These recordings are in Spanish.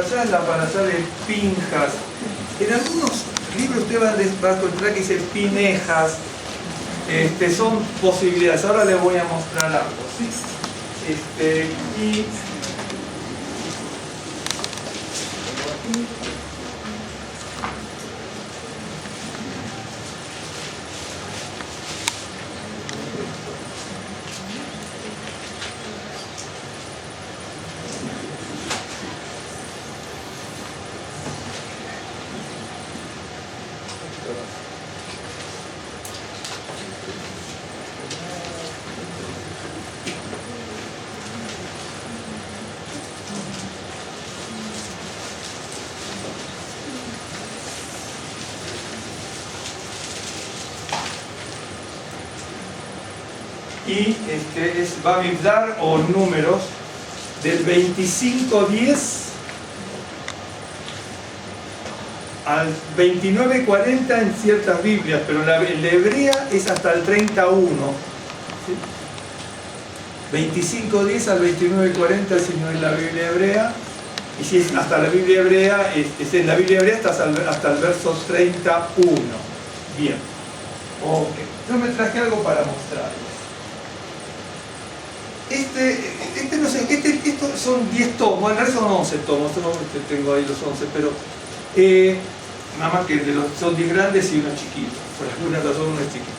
allá es la paraxá de Pinjas. En algunos libros usted va a encontrar que dice Pinejas. Son posibilidades. Ahora les voy a mostrar algo, ¿sí? Y es Bamidbar o números del 25:10 al 29:40 en ciertas Biblias, pero en la hebrea es hasta el 31. ¿Sí? 25:10 al 29:40 si no es la Biblia hebrea, y si es hasta la Biblia hebrea, es en la Biblia hebrea hasta el verso 31. Bien. Ok. Yo me traje algo para mostrarles. Estos son 10 tomos, en realidad son 11 tomos, tengo ahí los 11, pero nada más que son 10 grandes y uno chiquito, por alguna razón uno es chiquito.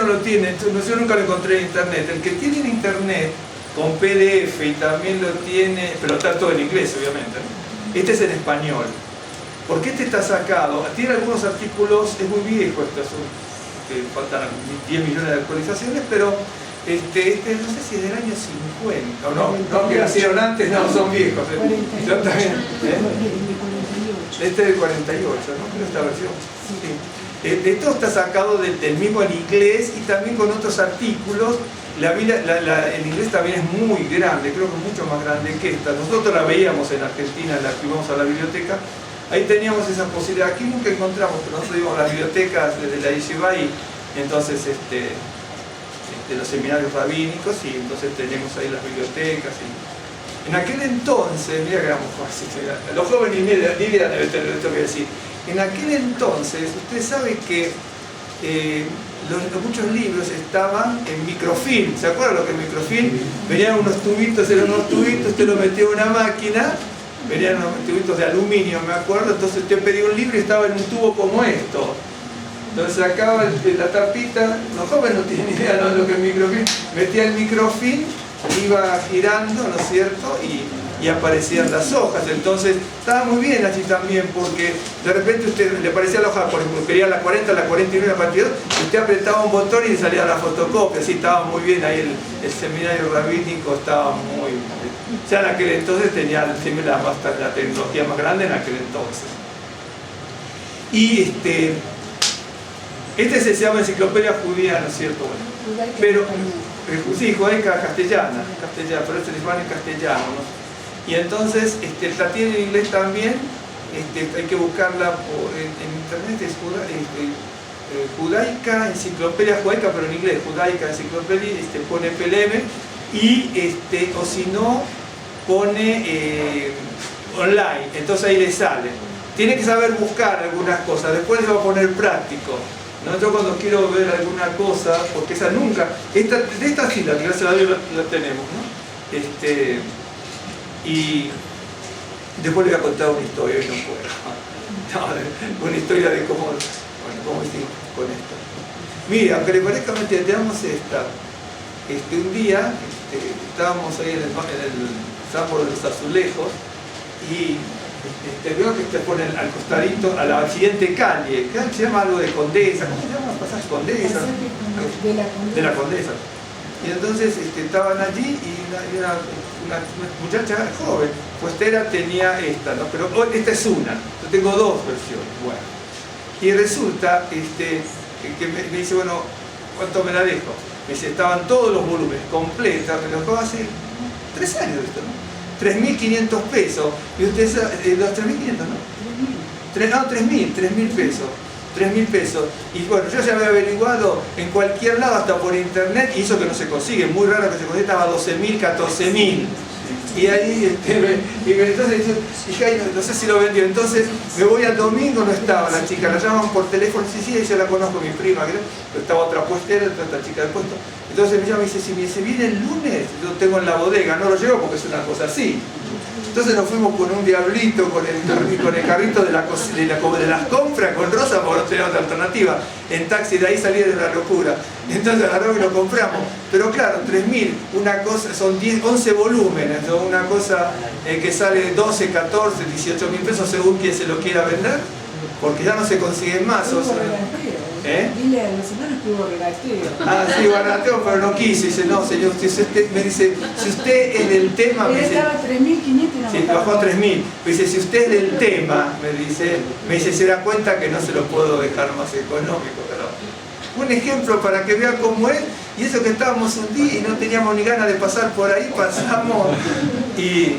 No lo tiene, yo nunca lo encontré en internet. El que tiene en internet con PDF y también lo tiene, pero está todo en inglés obviamente, ¿no? Este es en español, porque está sacado, tiene algunos artículos, es muy viejo faltan 10 millones de actualizaciones, pero no sé si es del año 50 o no, que nacieron antes, no, son viejos. Yo también. Este es del 48, ¿no? Pero esta versión. Sí. Esto está sacado del mismo en inglés y también con otros artículos. El inglés también es muy grande, creo que mucho más grande que esta. Nosotros la veíamos en Argentina, la que íbamos a la biblioteca. Ahí teníamos esa posibilidad. Aquí nunca encontramos, pero nosotros íbamos a las bibliotecas desde la Yeshiva y entonces de los seminarios rabínicos, y entonces tenemos ahí las bibliotecas. En aquel entonces, mira que éramos jóvenes, los jóvenes ni idea debe tener esto que decir. En aquel entonces, usted sabe que muchos libros estaban en microfilm. ¿Se acuerdan lo que es microfilm? Venían unos tubitos, usted lo metía en una máquina, venían unos tubitos de aluminio, me acuerdo, entonces usted pedía un libro y estaba en un tubo como esto. Entonces sacaba la tapita, los jóvenes no tienen idea de lo que es microfilm, metía el microfilm, iba girando, ¿no es cierto? Y aparecían las hojas. Entonces estaba muy bien así también, porque de repente usted le parecía la hoja, por ejemplo, quería la 40, la 41, la 42, y usted apretaba un botón y le salía la fotocopia. Así estaba muy bien ahí el seminario rabínico, estaba muy bien. Ya en aquel entonces tenía la tecnología más grande en aquel entonces. Y se llama Enciclopedia Judía, ¿no es cierto? Bueno, pero sí, judaica castellana, pero este es en castellano, ¿no? Y entonces la tiene en inglés también, hay que buscarla en internet, es judaica, enciclopedia judaica, pero en inglés, judaica, enciclopedia, pone PLM, y o si no, pone online, entonces ahí le sale. Tiene que saber buscar algunas cosas, después le va a poner práctico. ¿No? Yo cuando quiero ver alguna cosa, porque esa nunca, de esta sí, gracias a Dios la tenemos, ¿no? Y después le voy a contar una historia y no puedo. No, una historia de cómo hicimos con esto. Mira, aunque le parezca mentira, tenemos esta. Un día estábamos ahí en el Sambo de los Azulejos y veo que te ponen al costadito, a la siguiente calle, que se llama algo de Condesa. ¿Cómo se llama? Pasaje Condesa. De la Condesa. Y entonces estaban allí y una muchacha joven, pues tenía esta, ¿no? Pero esta es una, yo tengo dos versiones. Bueno, y resulta que me dice, bueno, ¿cuánto me la dejo? Me dice, estaban todos los volúmenes completos, me lo dejó hace 3 años esto, ¿no? 3.500 pesos, y ustedes, los 3.500, ¿no? 3.000 pesos. 3.000 pesos. Y bueno, yo ya había averiguado en cualquier lado, hasta por internet, y eso que no se consigue, muy raro que se consiga, estaba 12.000, 14.000. Y ahí entonces dice, hija, no sé si lo vendió. Entonces me voy al domingo, no estaba la chica, la llaman por teléfono, sí, yo la conozco, mi prima, pero estaba otra puestera, otra chica del puesto. Entonces me llama y dice, si me viene el lunes, yo tengo en la bodega, no lo llevo porque es una cosa así. Entonces nos fuimos con un diablito, con el carrito de las compras, con Rosa, porque no teníamos otra alternativa. En taxi, de ahí salí de la locura. Entonces agarramos y lo compramos. Pero claro, 3.000, una cosa, son 11 volúmenes, ¿no? Una cosa que sale 12, 14, 18 mil pesos según quien se lo quiera vender, porque ya no se consiguen más. O sea, dile a los hermanos que hubo regateo. Ah, sí, regateo, pero no quiso. Dice, no, señor, me dice, si usted es del tema... Pero estaba 3.500 y no. Sí, bajó a 3.000. Me dice, si usted es del tema, me dice, se da cuenta que no se lo puedo dejar más económico. Pero un ejemplo para que vean cómo es. Y eso que estábamos un día y no teníamos ni ganas de pasar por ahí, pasamos. Y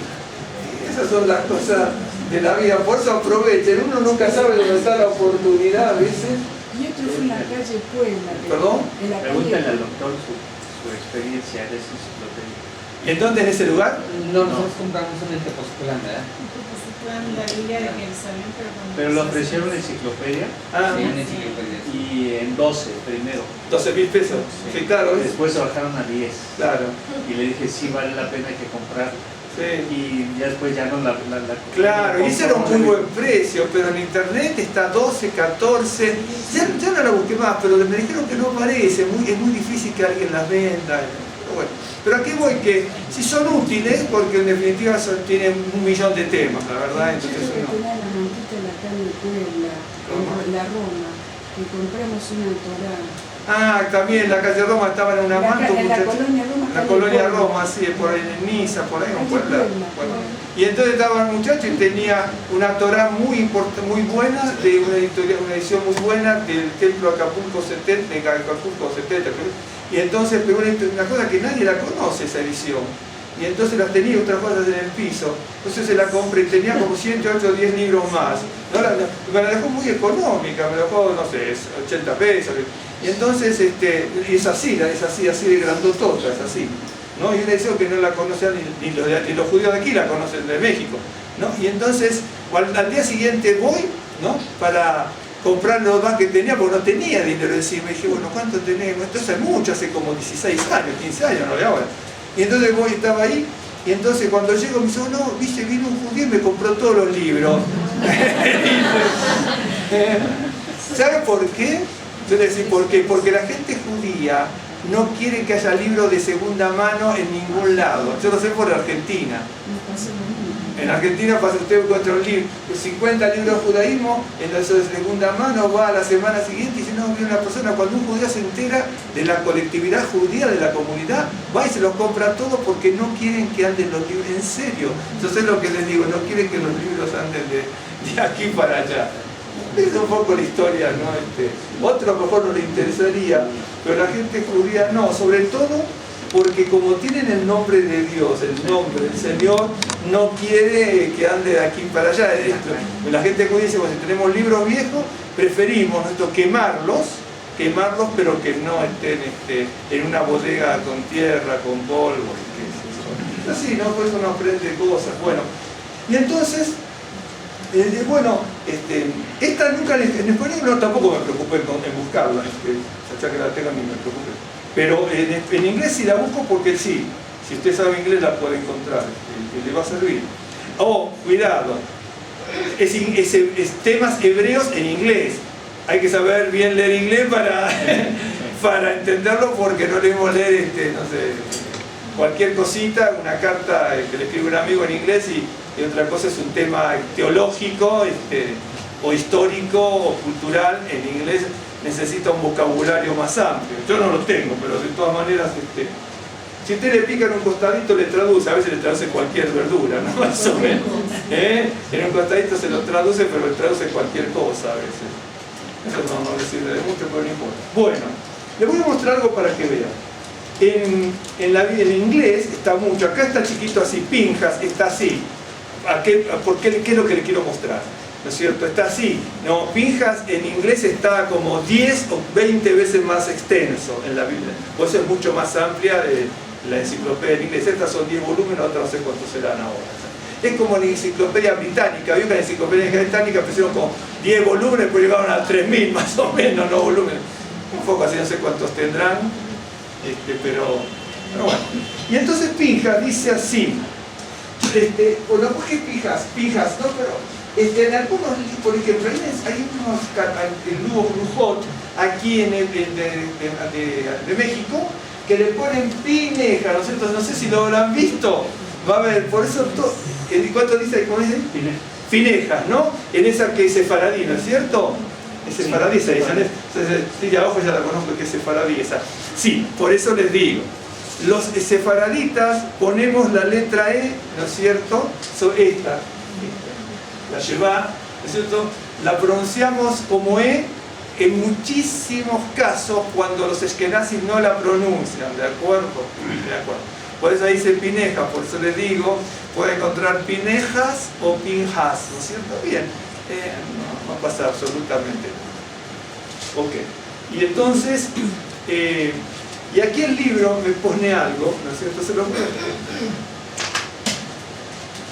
esas son las cosas de la vida. Por eso aprovechen. Uno nunca sabe dónde está la oportunidad a veces. Y otro fue en la calle Puebla. ¿Perdón? Pregúntale al doctor su experiencia de esa enciclopedia. ¿Y en dónde? ¿En ese lugar? No, nosotros compramos una en Tepoztlán, ¿verdad? La Biblia de Jerusalén, pero lo ofrecieron en enciclopedia. Ah, Sí, una enciclopedia. Y en 12 primero. 12.000 pesos. Sí, claro. Después se bajaron a 10. Claro. Y le dije, sí, vale la pena que comprar. Sí. Y ya después ya no la claro, y ese era un muy buen precio, pero en internet está 12, 14. Ya no la busqué más, pero me dijeron que no aparece, es muy difícil que alguien las venda. Pero bueno, pero aquí voy que si son útiles, porque en definitiva tienen 1.000.000 de temas, la verdad. Entonces, yo creo que tenía la mantita en la calle Puebla, en la Roma, que compramos una Torá. Ah, también la calle Roma estaba en una manta, en la colonia Roma. La colonia Roma, sí, por ahí en Niza, por ahí en Puebla. Bueno. Y entonces estaba un muchacho y tenía una Torá muy buena, de una edición muy buena del templo Acapulco 70, de Acapulco 70. Y entonces, pero una cosa que nadie la conoce, esa edición. Y entonces las tenía otras cosas en el piso. Entonces se la compré, tenía como 108 o 10 libros más. Me la dejó muy económica, me la dejó, no sé, 80 pesos. Y entonces, y es así de grandotota, es así. ¿No? Y una edición que no la conocían ni los judíos de aquí la conocen de México. ¿No? Y entonces, al día siguiente voy, ¿no? Para comprar lo más que tenía, porque no tenía dinero encima. Y dije, bueno, ¿cuánto tenemos? Entonces hace mucho, hace como 16 años, 15 años, no de ahora. Y entonces voy, estaba ahí, y entonces cuando llego me dice, no, viste, vino un judío y me compró todos los libros. ¿Sabe por qué? Yo le decía, ¿por qué? Porque la gente judía no quiere que haya libros de segunda mano en ningún lado. Yo lo sé por Argentina. En Argentina pasa usted encuentra un libro, 50 libros de judaísmo, en los de segunda mano, va a la semana siguiente y si no, viene una persona, cuando un judío se entera de la colectividad judía, de la comunidad, va y se los compra todos porque no quieren que anden los libros, en serio. Entonces es lo que les digo, no quieren que los libros anden de aquí para allá. Es un poco la historia, ¿no? Otro a lo mejor no le interesaría, pero la gente judía no, sobre todo porque como tienen el nombre de Dios, el nombre del Señor, no quiere que ande de aquí para allá. La gente judía dice, bueno, si tenemos libros viejos, preferimos quemarlos, pero que no estén en una bodega con tierra, con polvo. Así, ¿no? Por eso uno aprende cosas. Bueno, y entonces, esta nunca, en español no, tampoco me preocupé en buscarla, ya que la tengo ni me preocupé. Pero en inglés sí la busco porque sí, si usted sabe inglés la puede encontrar, que le va a servir. Oh, cuidado, es temas hebreos en inglés. Hay que saber bien leer inglés para entenderlo, porque no debemos leer, no sé, cualquier cosita, una carta que le escribe un amigo en inglés y otra cosa es un tema teológico o histórico o cultural en inglés. Necesita un vocabulario más amplio. Yo no lo tengo, pero de todas maneras, si usted le pica en un costadito, le traduce, a veces le traduce cualquier verdura, ¿no? Más o menos. En un costadito se lo traduce, pero le traduce cualquier cosa a veces. Eso no le sirve de mucho, pero no importa. Bueno, le voy a mostrar algo para que vean. En inglés está mucho, acá está chiquito así, Pinjas está así. ¿Qué es lo que le quiero mostrar? ¿No es cierto? Está así. No, Pinjas en inglés está como 10 o 20 veces más extenso en la Biblia. Por eso es mucho más amplia la enciclopedia en inglés. Estas son 10 volúmenes, otras no sé cuántos serán ahora. Es como la enciclopedia británica. Vio que la enciclopedia británica pusieron como 10 volúmenes, pues llegaron a 3.000 más o menos, no volúmenes. Un poco así, no sé cuántos tendrán, pero bueno. Y entonces Pinjas dice así, bueno, ¿por qué Pinjas? No, pero en algunos, por ejemplo, hay unos, el Nuevo Brujot, aquí en de México, que le ponen Pineja, ¿no es cierto? No sé si lo habrán visto. Va a ver, por eso, ¿cuánto dice? ¿Cómo dice? Finejas, ¿no? En esa que es sefaradí, ¿no es cierto? Es sefaradí, esa. Sí, de abajo ya la conozco, que es sefaradí esa. Sí, por eso les digo. Los sefaraditas ponemos la letra E, ¿no es cierto? Esta, la Shevá, ¿no es cierto? La pronunciamos como E en muchísimos casos cuando los eskenazis no la pronuncian, ¿de acuerdo? De acuerdo. Por eso dice Pineja, por eso les digo, puede encontrar Pinejas o Pinjas, ¿no es cierto? Bien, no pasa absolutamente nada. Ok, y entonces, y aquí el libro me pone algo, ¿no es cierto? Se lo muestro.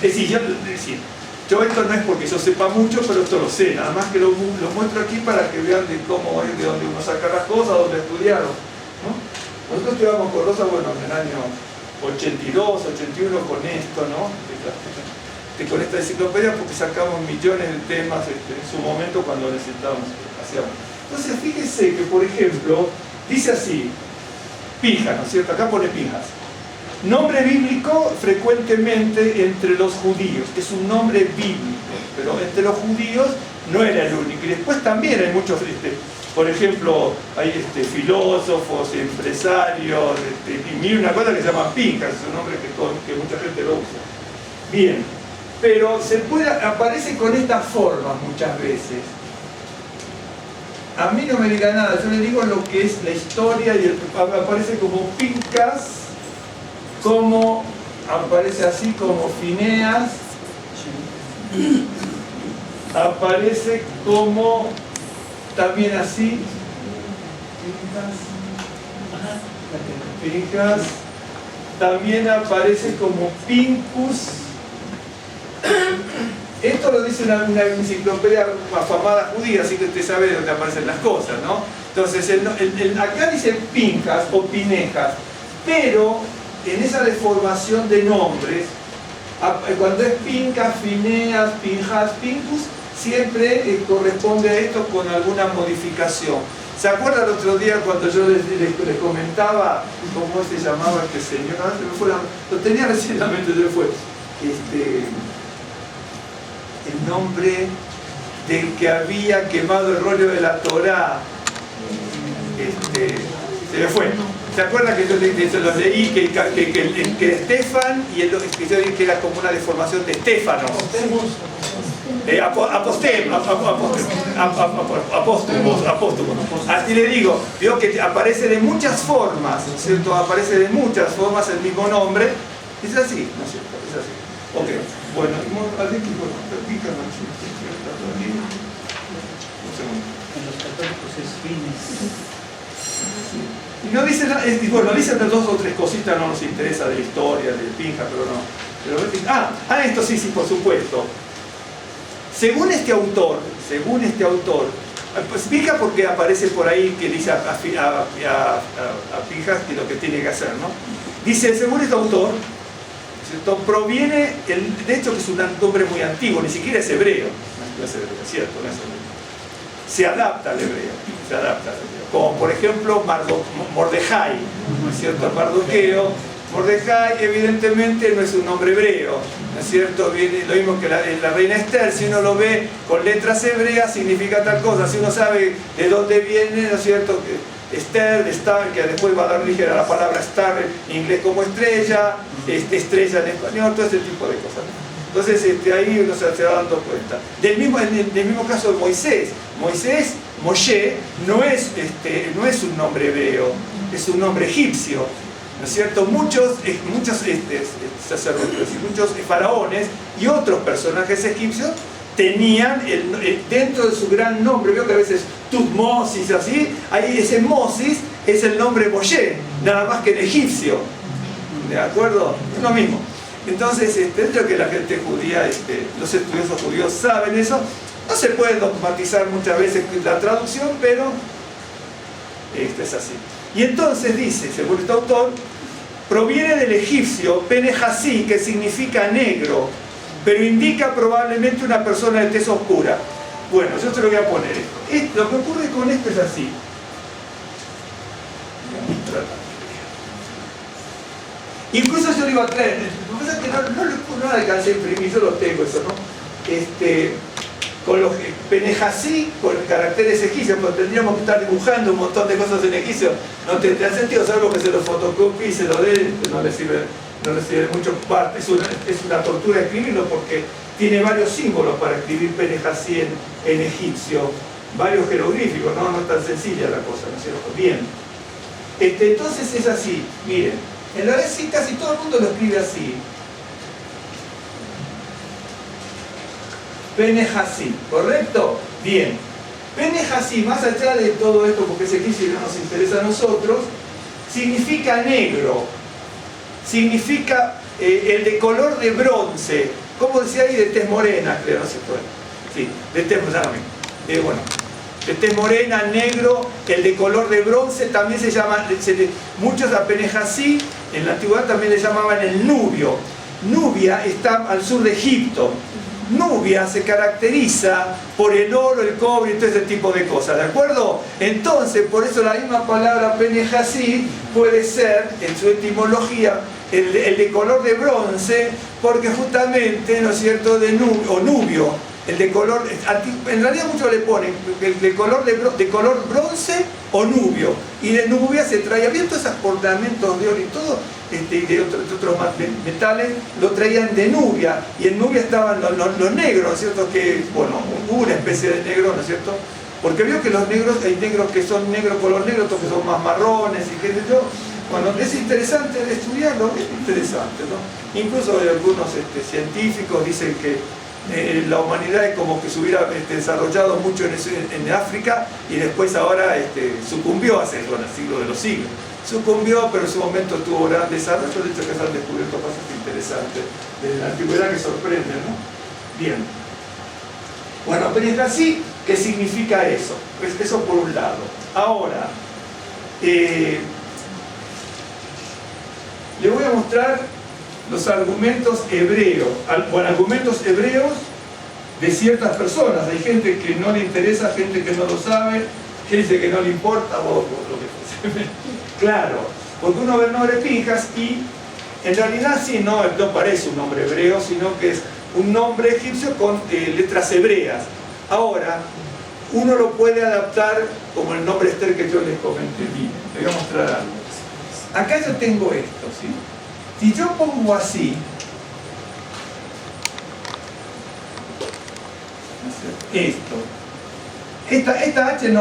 Es decir, yo esto no es porque yo sepa mucho, pero esto lo sé, nada más que lo muestro aquí para que vean de cómo es, de dónde uno saca las cosas, dónde estudiaron, ¿no? Nosotros estudiamos con Rosa, bueno, en el año 82, 81 con esto, ¿no? Con esta enciclopedia, porque sacamos millones de temas en su momento cuando necesitábamos. Entonces fíjense que, por ejemplo, dice así, Pinjas, ¿no es cierto? Acá pone Pinjas. Nombre bíblico frecuentemente entre los judíos, que es un nombre bíblico, pero entre los judíos no era el único. Y después también hay muchos, por ejemplo, hay filósofos, empresarios, y mira una cosa que se llama Pinjas, es un nombre que mucha gente lo usa. Bien, pero aparece con estas formas muchas veces. A mí no me diga nada, yo le digo lo que es la historia y aparece como Pinjas, como aparece así como Fineas, aparece como también así Pinjas, también aparece como Pincus. Esto lo dice una enciclopedia afamada judía, así que usted sabe de dónde aparecen las cosas, ¿no? Entonces, acá dice Pinjas o Pinejas, pero en esa deformación de nombres, cuando es Pinjas, Fineas, Pinjas, Pincus, siempre corresponde a esto con alguna modificación. ¿Se acuerdan el otro día cuando yo les comentaba cómo se llamaba este señor? Lo tenía recién en la mente, se me fue. El nombre del que había quemado el rollo de la Torá, se me fue. ¿Se acuerdan que yo lo leí? Que Estefan y yo dije que era como una deformación de Estéfano. Apóstolo. Así le digo, veo que aparece de muchas formas, ¿no es cierto? Aparece de muchas formas el mismo nombre. Es así, ¿no es cierto? Es así. Ok, bueno, alguien que practica, ¿no? En los católicos es fines. Y no dice nada, bueno, dicen dos o tres cositas, no nos interesa de la historia, de Pinjas, pero no. Esto sí, por supuesto. Según este autor, pues Pinjas porque aparece por ahí que dice a Pinjas que lo que tiene que hacer, ¿no? Dice, según este autor, ¿cierto? Proviene, de hecho que es un nombre muy antiguo, ni siquiera es hebreo, no es hebreo, es cierto, no es hebreo. Se adapta al hebreo, como por ejemplo Mordejai, ¿no es cierto? Mardoqueo. Mordejai evidentemente no es un nombre hebreo, ¿no es cierto? Viene lo mismo que la reina Esther, si uno lo ve con letras hebreas significa tal cosa, si uno sabe de dónde viene, ¿no es cierto? Esther, star, que después va a dar origen a la palabra star en inglés como estrella, estrella en español, todo ese tipo de cosas. Entonces ahí uno se va dando cuenta. Del mismo caso de Moisés. Moshe, no es un nombre hebreo, es un nombre egipcio, ¿no es cierto? Muchos sacerdotes y muchos faraones y otros personajes egipcios tenían dentro de su gran nombre, veo que a veces Tutmosis, así, ahí ese Mosis es el nombre Moshe, nada más que en egipcio. ¿de acuerdo? Es lo mismo. Entonces, dentro de que la gente judía, los estudiosos judíos saben eso, no se puede dogmatizar muchas veces la traducción, pero esto es así. Y entonces dice, según este autor, proviene del egipcio Pene-Hasí, que significa negro, pero indica probablemente una persona de tez oscura. Bueno, yo te lo voy a poner esto. Lo que ocurre con esto es así. Incluso yo lo iba a traer, lo que pasa es que no alcancé a imprimir, yo lo tengo eso, ¿no? Con los Pene-Hasí, con caracteres egipcios, pero tendríamos que estar dibujando un montón de cosas en egipcio, no tendría sentido, salvo que se lo fotocopie y se lo dé, no le sirve mucho parte, es una tortura escribirlo porque tiene varios símbolos para escribir Pene-Hasí en egipcio, varios jeroglíficos, no es tan sencilla la cosa, ¿no es cierto? Bien, entonces es así, miren, en la vez sí casi todo el mundo lo escribe así. Pene-Hasí, ¿correcto? Bien. Pene-Hasí, más allá de todo esto, porque ese egipcio no nos interesa a nosotros, significa negro, significa el de color de bronce, como decía ahí, de tez morena, creo, no sé cuál. Sí, de tez morena. Bueno, de tez morena, negro, el de color de bronce también se llama, muchos a Pene-Hasí en la antigüedad también le llamaban el Nubio. Nubia está al sur de Egipto. Nubia se caracteriza por el oro, el cobre y todo ese tipo de cosas, ¿de acuerdo? Entonces, por eso la misma palabra Pene-Hasí puede ser, en su etimología, el de color de bronce, porque justamente, ¿no es cierto?, o nubio, el de color, en realidad muchos le ponen el de color bronce o nubio, y de nubia se traía bien todos esos ornamentos de oro y todo, y de otros metales lo traían de nubia, y en nubia estaban los negros, ¿no es cierto?, que, bueno, una especie de negro, ¿no es cierto?, porque veo que los negros, hay negros que son negro color negro, otros que son más marrones, y qué sé yo. Bueno, es interesante de estudiarlo, es interesante, ¿no? Incluso algunos científicos dicen que la humanidad es como que se hubiera desarrollado mucho en África y después ahora sucumbió hace el siglo de los siglos. Sucumbió, pero en su momento tuvo gran desarrollo, de hecho que se han descubierto cosas interesantes de la antigüedad que sorprenden, ¿no? Bien. Bueno, Pene-Hasí, ¿qué significa eso? Pues eso por un lado. Ahora, le voy a mostrar los argumentos hebreos, argumentos hebreos de ciertas personas. Hay gente que no le interesa, gente que no lo sabe, gente que no le importa, o lo que fuese. Claro, porque uno ve el nombre Pinjas y en realidad sí, no parece un nombre hebreo, sino que es un nombre egipcio con letras hebreas. Ahora, uno lo puede adaptar como el nombre Esther que yo les comenté. Les voy a mostrar algo. Acá yo tengo esto, ¿sí? Si yo pongo así, esto, esta H en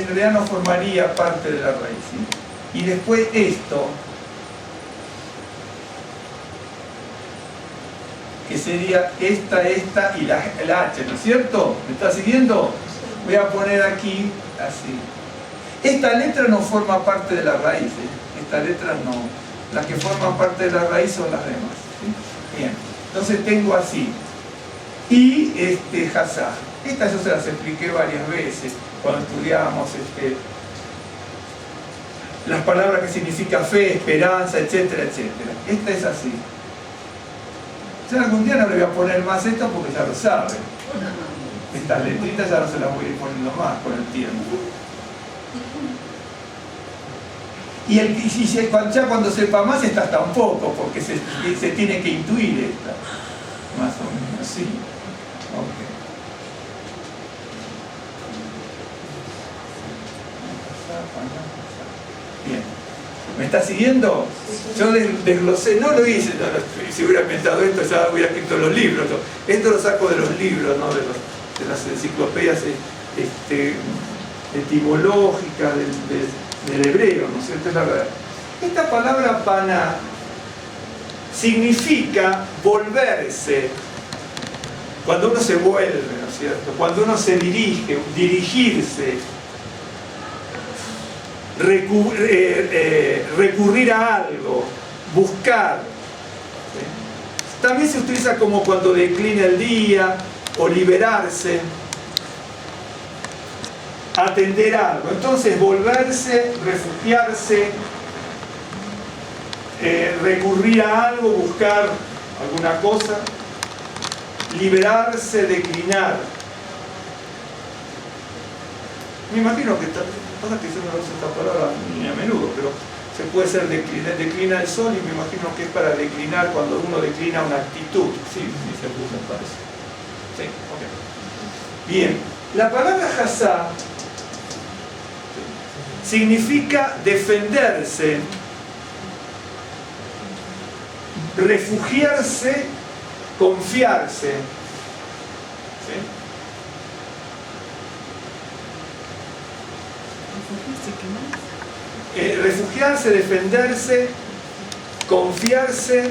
realidad no formaría parte de la raíz, ¿sí? Y después esto, que sería esta y la H, ¿no es cierto? ¿Me está siguiendo? Voy a poner aquí, así. Esta letra no forma parte de la raíz, ¿eh? Esta letra no. Las que forman parte de la raíz son las demás, ¿sí? Bien, entonces tengo así. Y Hazá. Esta yo se las expliqué varias veces cuando estudiábamos las palabras que significan fe, esperanza, etcétera, etcétera. Esta es así. Ya algún día no le voy a poner más esto porque ya lo saben. Estas letritas ya no se las voy a ir poniendo más con el tiempo. Y ya cuando sepa más, estas tampoco, porque se tiene que intuir esta. Más o menos, sí. Okay. Bien. ¿Me está siguiendo? Yo desglosé, no lo hice, si hubiera inventado esto ya hubiera escrito los libros. Esto lo saco de los libros, ¿no? de las enciclopedias etimológicas del hebreo, ¿no es cierto? Es la verdad. Esta palabra paná significa volverse, cuando uno se vuelve, ¿no es cierto? Cuando uno se dirige, dirigirse, recurrir a algo, buscar. ¿Sí? También se utiliza como cuando declina el día o liberarse, atender algo. Entonces, volverse, refugiarse, recurrir a algo, buscar alguna cosa, liberarse, declinar. Me imagino que pasa que yo no uso esta palabra ni a menudo, pero se puede ser declina el sol, y me imagino que es para declinar cuando uno declina una actitud. Sí, se usa para eso. Sí, ok. Bien, la palabra hasá significa defenderse, refugiarse, confiarse. ¿Sí? Refugiarse, defenderse, confiarse.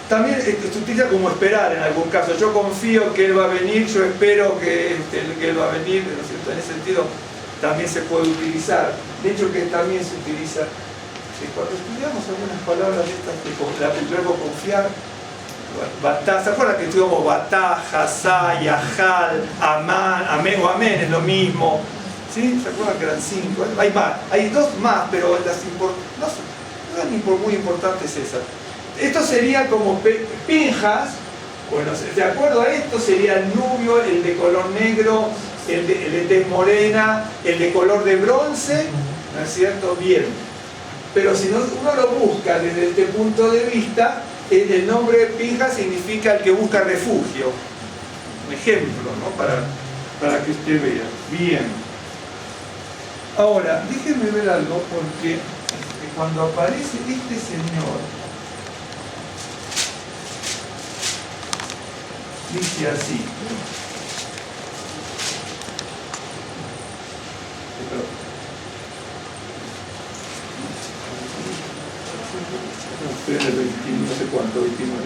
También se utiliza como esperar en algún caso. Yo confío que Él va a venir, yo espero que Él va a venir, ¿no es cierto? En ese sentido también se puede utilizar. De hecho que también se utiliza, cuando estudiamos algunas palabras de estas, el verbo confiar, batá, ¿se acuerdan que estudiamos batá, hasá, yahal, amán, amén o amén es lo mismo? ¿Sí? ¿Se acuerdan que eran 5? Hay más, hay 2 más, pero las no son muy importantes esas. Esto sería como Pinjas, bueno, de acuerdo a esto sería el nubio, el de color negro, el de tez morena, el de color de bronce, ¿no es cierto? Bien. Pero si uno lo busca desde este punto de vista, el nombre de Pinjas significa el que busca refugio. Un ejemplo, ¿no? Para que usted vea. Bien. Ahora, déjenme ver algo, porque cuando aparece este señor, dice así. Estoy en el 20, no sé cuánto, 29.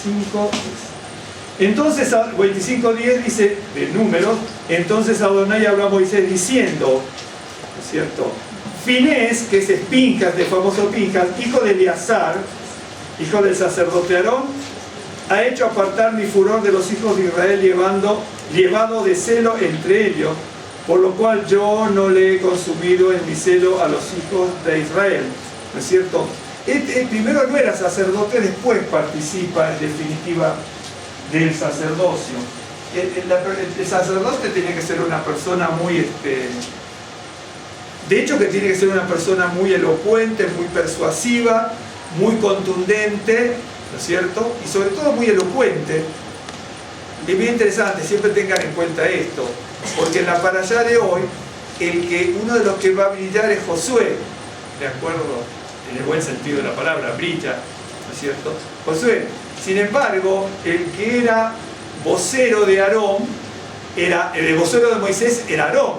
25. Entonces, 25:10 dice, de números, entonces Adonai habló a Moisés diciendo, ¿no es cierto? Finés, que es Pinjas, de famoso Pinjas, hijo de Eleazar, hijo del sacerdote Aarón, ha hecho apartar mi furor de los hijos de Israel llevado de celo entre ellos, por lo cual yo no le he consumido en mi celo a los hijos de Israel. ¿No es cierto? El primero no era sacerdote, después participa en definitiva del sacerdocio. El sacerdote tenía que ser una persona muy... de hecho que tiene que ser una persona muy elocuente, muy persuasiva, muy contundente, ¿no es cierto? Y sobre todo muy elocuente. Es bien interesante, siempre tengan en cuenta esto, porque en la parashá de hoy, uno de los que va a brillar es Josué, ¿de acuerdo? En el buen sentido de la palabra, brilla, ¿no es cierto? Josué. Sin embargo, el que era vocero de Aarón, el vocero de Moisés era Aarón,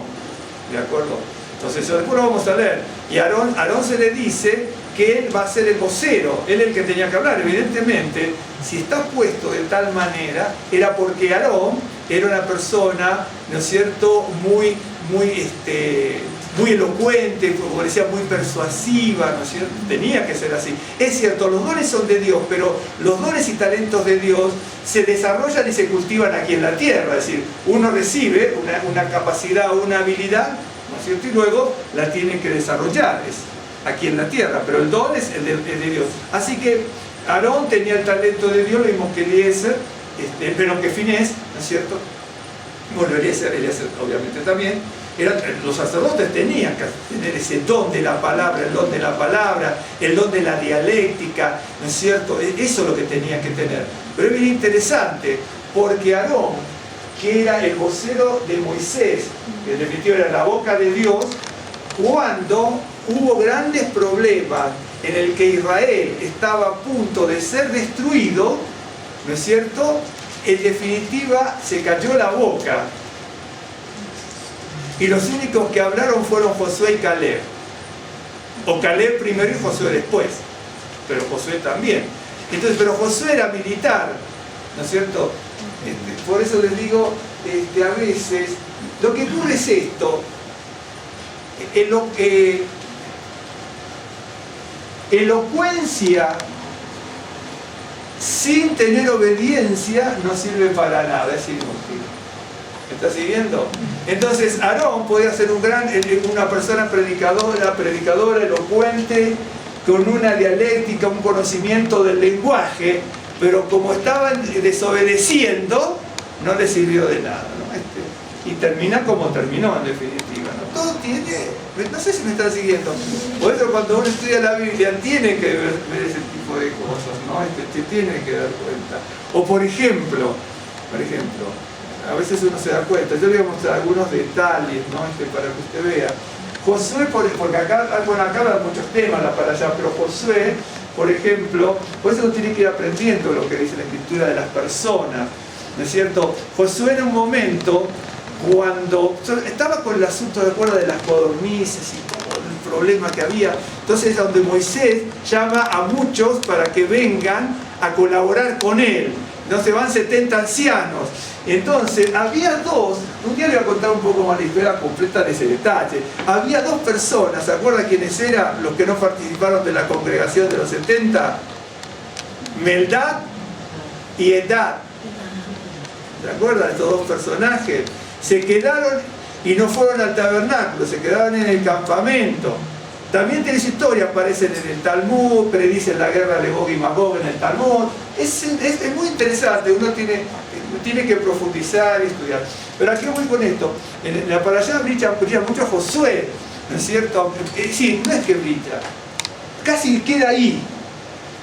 ¿de acuerdo? Entonces, eso después lo vamos a leer. Y a Aarón se le dice que él va a ser el vocero, él es el que tenía que hablar. Evidentemente, si está puesto de tal manera, era porque Aarón era una persona, ¿no es cierto?, muy elocuente, como decía, muy persuasiva, ¿no es cierto? Tenía que ser así. Es cierto, los dones son de Dios, pero los dones y talentos de Dios se desarrollan y se cultivan aquí en la tierra. Es decir, uno recibe una capacidad o una habilidad, ¿no es cierto?, y luego la tiene que desarrollar aquí en la tierra, pero el don es de Dios. Así que Aarón tenía el talento de Dios, lo mismo que Eliezer, pero que Finés, ¿no es cierto? Bueno, Eliezer obviamente también. Los sacerdotes tenían que tener ese don de la palabra, el don de la palabra, el don de la dialéctica, ¿no es cierto? Eso es lo que tenían que tener. Pero es bien interesante, porque Aarón, que era el vocero de Moisés, que en definitiva era la boca de Dios, cuando hubo grandes problemas en el que Israel estaba a punto de ser destruido, ¿no es cierto? En definitiva se cayó la boca. Y los únicos que hablaron fueron Josué y Caleb. O Caleb primero y Josué después. Pero Josué también. Entonces, pero Josué era militar, ¿no es cierto? Por eso les digo, a veces, lo que ocurre es esto. elocuencia sin tener obediencia no sirve para nada, es inútil. ¿Me está siguiendo? Entonces Aarón podía ser una persona predicadora, elocuente, con una dialéctica, un conocimiento del lenguaje, pero como estaban desobedeciendo, no le sirvió de nada, ¿no? Y termina como terminó, en definitiva, ¿no? Todo tiene, no sé si me están siguiendo. Por eso cuando uno estudia la Biblia tiene que ver ese tipo de cosas, ¿no? Te tiene que dar cuenta. O por ejemplo, a veces uno se da cuenta, yo le voy a mostrar algunos detalles, ¿no? Para que usted vea. Josué, porque acá hablan muchos temas para allá, pero Josué, por ejemplo, por eso uno tiene que ir aprendiendo lo que dice la escritura de las personas, ¿no es cierto? Josué en un momento, cuando estaba con el asunto, de acuerdo, de las codornices y todo el problema que había, entonces donde Moisés llama a muchos para que vengan a colaborar con él. Entonces van 70 ancianos. Entonces había dos, un día le voy a contar un poco más la historia completa de ese detalle. Había dos personas, ¿se acuerdan quiénes eran los que no participaron de la congregación de los 70? Meldad y Edad. ¿Se acuerdan de estos dos personajes? Se quedaron y no fueron al tabernáculo, se quedaron en el campamento. También tiene su historia, aparecen en el Talmud, predicen la guerra de Gog y Magog en el Talmud. Es muy interesante, uno tiene que profundizar y estudiar. Pero aquí voy con esto. En la parashá brilla mucho Josué, ¿no es cierto? Sí, no es que brilla, casi queda ahí.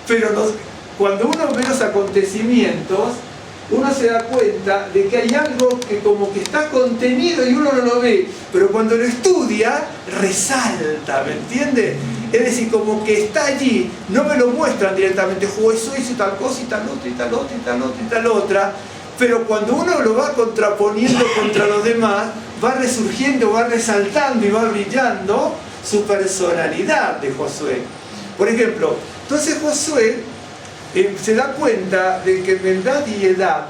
Pero cuando uno ve los acontecimientos, uno se da cuenta de que hay algo que como que está contenido y uno no lo ve, pero cuando lo estudia, resalta, ¿me entiende? Es decir, como que está allí, no me lo muestran directamente, eso hizo tal cosa y tal otra y tal otra y tal otra y tal otra, pero cuando uno lo va contraponiendo contra los demás, va resurgiendo, va resaltando y va brillando su personalidad de Josué. Por ejemplo, entonces Josué se da cuenta de que Meldad y Edad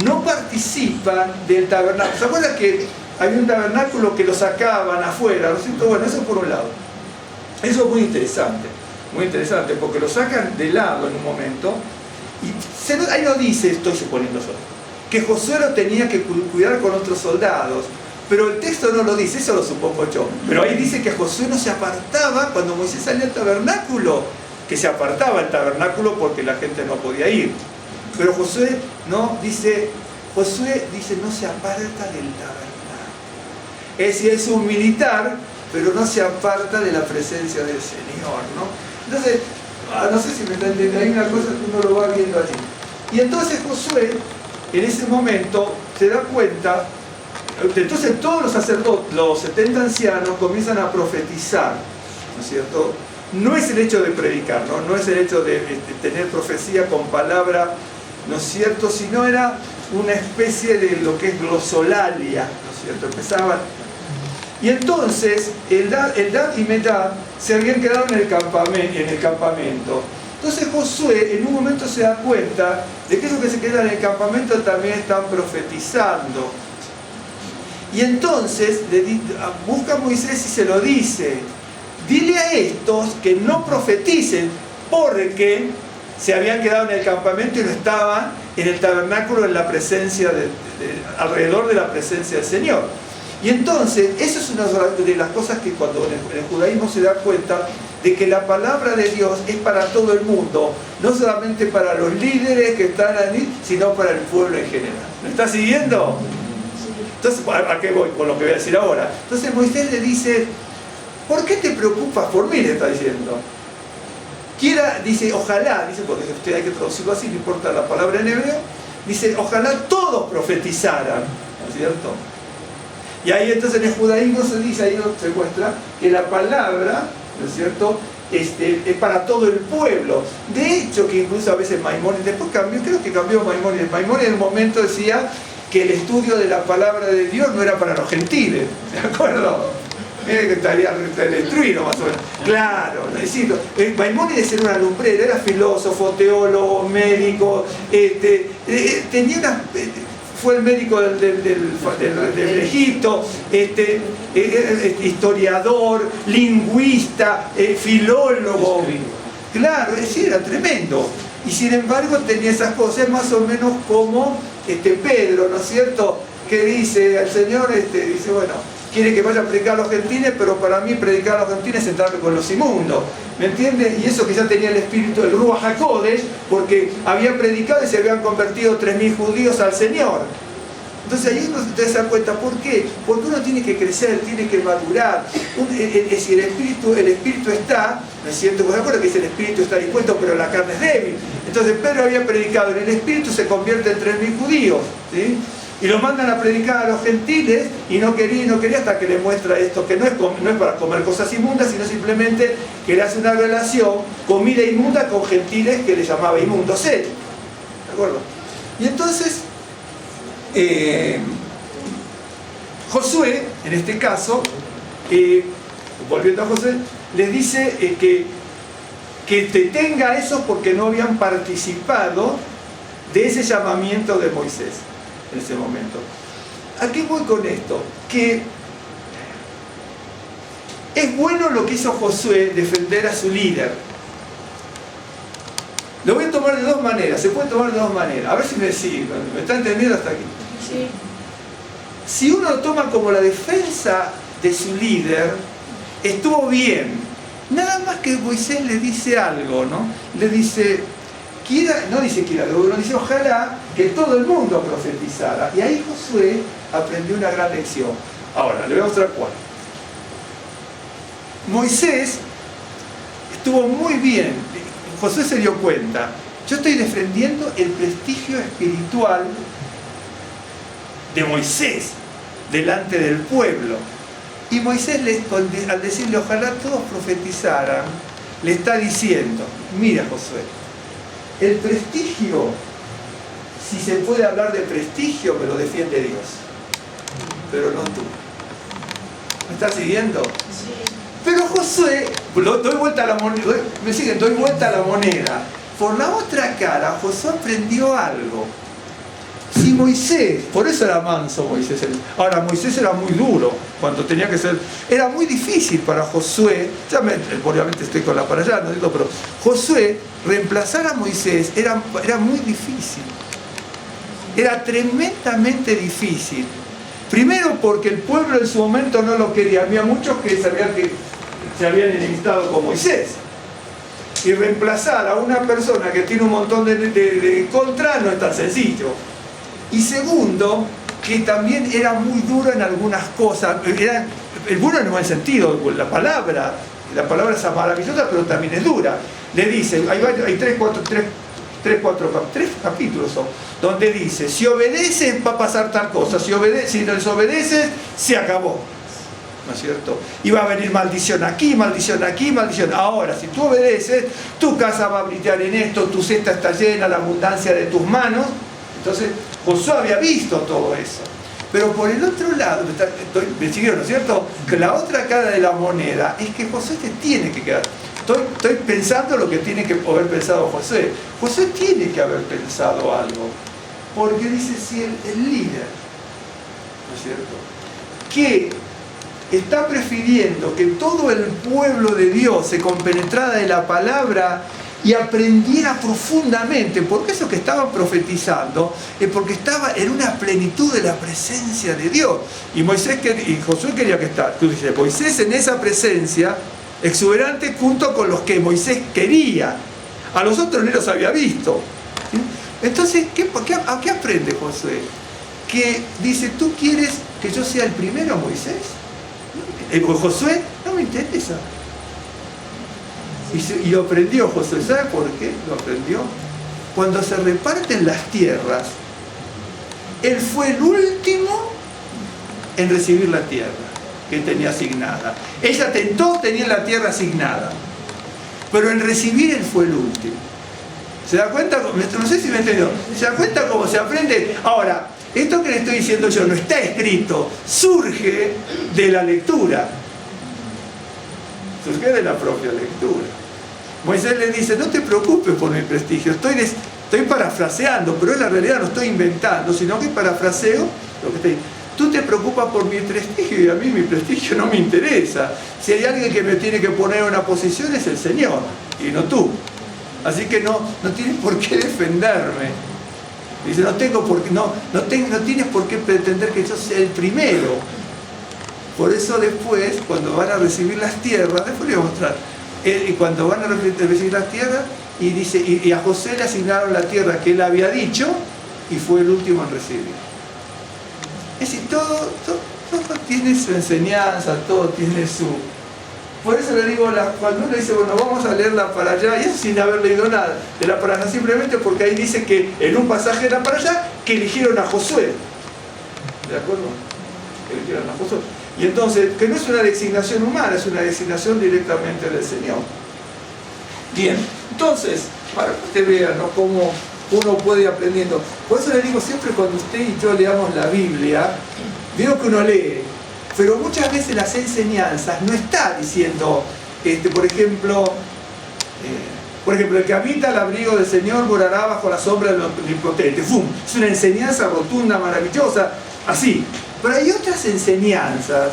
no participan del tabernáculo. ¿Se acuerdan que había un tabernáculo que lo sacaban afuera? ¿No es cierto? Bueno, eso por un lado. Eso es muy interesante, porque lo sacan de lado en un momento, y ahí no dice, estoy suponiendo yo, que Josué lo tenía que cuidar con otros soldados, pero el texto no lo dice, eso lo supongo yo. Pero ahí dice que Josué no se apartaba cuando Moisés salía al tabernáculo, que se apartaba el tabernáculo porque la gente no podía ir. Pero Josué dice no se aparta del tabernáculo. Es decir, es un militar, pero no se aparta de la presencia del Señor, ¿no? Entonces, no sé si me está entendiendo, hay una cosa que uno lo va viendo allí. Y entonces Josué, en ese momento, se da cuenta, entonces todos los sacerdotes, los 70 ancianos, comienzan a profetizar, ¿no es cierto? No es el hecho de predicar, no es el hecho de tener profecía con palabra, ¿no es cierto? Sino era una especie de lo que es glosolalia, ¿no es cierto? Empezaban. Y entonces, Eldad y Medad se habían quedado en el campamento. Entonces Josué en un momento se da cuenta de que esos que se quedan en el campamento también están profetizando. Y entonces busca a Moisés y se lo dice: dile a estos que no profeticen, porque se habían quedado en el campamento y no estaban en el tabernáculo en la presencia alrededor de la presencia del Señor. Y entonces, eso es una de las cosas que cuando en el judaísmo se da cuenta de que la palabra de Dios es para todo el mundo, no solamente para los líderes que están allí, sino para el pueblo en general. ¿Me está siguiendo? Entonces, ¿a qué voy? Con lo que voy a decir ahora. Entonces Moisés le dice: ¿por qué te preocupas por mí? Le está diciendo. Dice, ojalá, porque usted hay que traducirlo así, no importa la palabra en hebreo, dice, ojalá todos profetizaran, ¿no es cierto? Y ahí entonces en el judaísmo se dice, ahí se muestra que la palabra, ¿no es cierto?, es para todo el pueblo. De hecho, que incluso a veces Maimónides, después cambió, creo que cambió Maimónides. Maimónides en un momento decía que el estudio de la palabra de Dios no era para los gentiles, ¿de acuerdo? Mire que estaría destruido más o menos. Claro, necesito. Maimónides era una lumbrera, era filósofo, teólogo, médico, tenía una fue el médico del Egipto, historiador, lingüista, filólogo. Claro, sí, era tremendo. Y sin embargo tenía esas cosas más o menos como Pedro, ¿no es cierto? Que dice al Señor, dice, bueno, quiere que vaya a predicar a los gentiles, pero para mí predicar a los gentiles es entrarme con los inmundos, ¿me entiendes? Y eso quizás tenía el espíritu del Ruach HaKodesh, porque había predicado y se habían convertido 3.000 judíos al Señor. Entonces ahí uno se da cuenta, ¿por qué? Porque uno tiene que crecer, tiene que madurar. Es decir, el espíritu está, ¿no es cierto? ¿Vos te acuerdas que dice el espíritu está dispuesto, pero la carne es débil? Entonces Pedro había predicado, en el espíritu se convierte en 3.000 judíos, ¿sí? Y lo mandan a predicar a los gentiles y no quería hasta que le muestra esto, que no es para comer cosas inmundas, sino simplemente que le hace una relación, comida inmunda con gentiles que le llamaba inmundos él. ¿De acuerdo? Y entonces, Josué, en este caso, volviendo a Josué, les dice que detenga eso porque no habían participado de ese llamamiento de Moisés en ese momento. ¿A qué voy con esto? Que es bueno lo que hizo Josué, defender a su líder. Lo voy a tomar de dos maneras, se puede tomar de dos maneras. A ver si me siguen, ¿me está entendiendo hasta aquí? Sí. Si uno lo toma como la defensa de su líder, estuvo bien. Nada más que Moisés le dice algo, ¿no? Le dice, no dice ojalá que todo el mundo profetizara. Y ahí Josué aprendió una gran lección. Ahora, le voy a mostrar cuál. Moisés estuvo muy bien. Josué se dio cuenta. Yo estoy defendiendo el prestigio espiritual de Moisés delante del pueblo. Y Moisés, al decirle ojalá todos profetizaran, le está diciendo, mira Josué, el prestigio, si se puede hablar de prestigio, me lo defiende Dios, pero no tú. ¿Me estás siguiendo? Sí. Pero Josué, doy vuelta a la moneda, me siguen, doy vuelta a la moneda. Por la otra cara, Josué aprendió algo. Si Moisés, por eso era manso Moisés. Ahora, Moisés era muy duro cuando tenía que ser. Era muy difícil para Josué, obviamente estoy con la para allá, no digo, pero Josué, reemplazar a Moisés era muy difícil. Era tremendamente difícil. Primero porque el pueblo en su momento no lo quería. Había muchos que se habían enemistado con Moisés. Y reemplazar a una persona que tiene un montón de contra no es tan sencillo. Y segundo, que también era muy duro en algunas cosas. El duro en un buen sentido, la palabra es maravillosa, pero también es dura. Le dice, hay tres capítulos son, donde dice, si obedeces va a pasar tal cosa, si no desobedeces, se acabó. ¿No es cierto? Y va a venir maldición aquí, maldición aquí, maldición. Ahora, si tú obedeces, tu casa va a brillar en esto, tu cesta está llena, la abundancia de tus manos. Entonces, Josué había visto todo eso. Pero por el otro lado, me siguieron, ¿no es cierto? Que la otra cara de la moneda es que Josué te tiene que quedar. Estoy pensando lo que tiene que haber pensado Josué. Josué tiene que haber pensado algo. Porque dice, si el líder, ¿no es cierto?, que está prefiriendo que todo el pueblo de Dios se compenetrara de la palabra y aprendiera profundamente, porque eso que estaban profetizando es porque estaba en una plenitud de la presencia de Dios. Y Josué quería que estar. Tú dices, Moisés en esa presencia exuberante junto con los que Moisés quería. A los otros no los había visto. ¿Sí? Entonces, ¿a qué aprende Josué? Que dice, ¿tú quieres que yo sea el primero, Moisés? Josué, no me interesa. Y lo aprendió Josué. ¿Sabe por qué lo aprendió? Cuando se reparten las tierras, él fue el último en recibir la tierra que tenía asignada. Ella tentó tener la tierra asignada, pero en recibir él fue el último. ¿Se da cuenta? No sé si me entendió. ¿Se da cuenta cómo se aprende? Ahora, esto que le estoy diciendo yo no está escrito, surge de la lectura. Surge de la propia lectura. Moisés le dice, no te preocupes por mi prestigio, Estoy parafraseando, pero en la realidad no estoy inventando, sino que parafraseo lo que estoy. Tú te preocupas por mi prestigio y a mí mi prestigio no me interesa. Si hay alguien que me tiene que poner en una posición es el Señor y no tú. Así que no tienes por qué defenderme. Dice, no tienes por qué pretender que yo sea el primero. Por eso después, cuando van a recibir las tierras, después les voy a mostrar, y cuando van a recibir las tierras, y dice, y a José le asignaron la tierra que él había dicho, y fue el último en recibir. Es decir, todo tiene su enseñanza, todo tiene su... Por eso le digo, cuando uno dice, bueno, vamos a leerla para allá, y eso sin haber leído nada de la para allá, simplemente porque ahí dice que en un pasaje de la para allá, que eligieron a Josué. ¿De acuerdo? Eligieron a Josué. Y entonces, que no es una designación humana, es una designación directamente del Señor. Bien, entonces, para que usted vea, ¿no?, cómo uno puede ir aprendiendo. Por eso le digo siempre, cuando usted y yo leamos la Biblia, digo que uno lee, pero muchas veces las enseñanzas no está diciendo, por ejemplo, el que habita al abrigo del Señor morará bajo la sombra del Omnipotente. ¡Fum! Es una enseñanza rotunda, maravillosa, así. Pero hay otras enseñanzas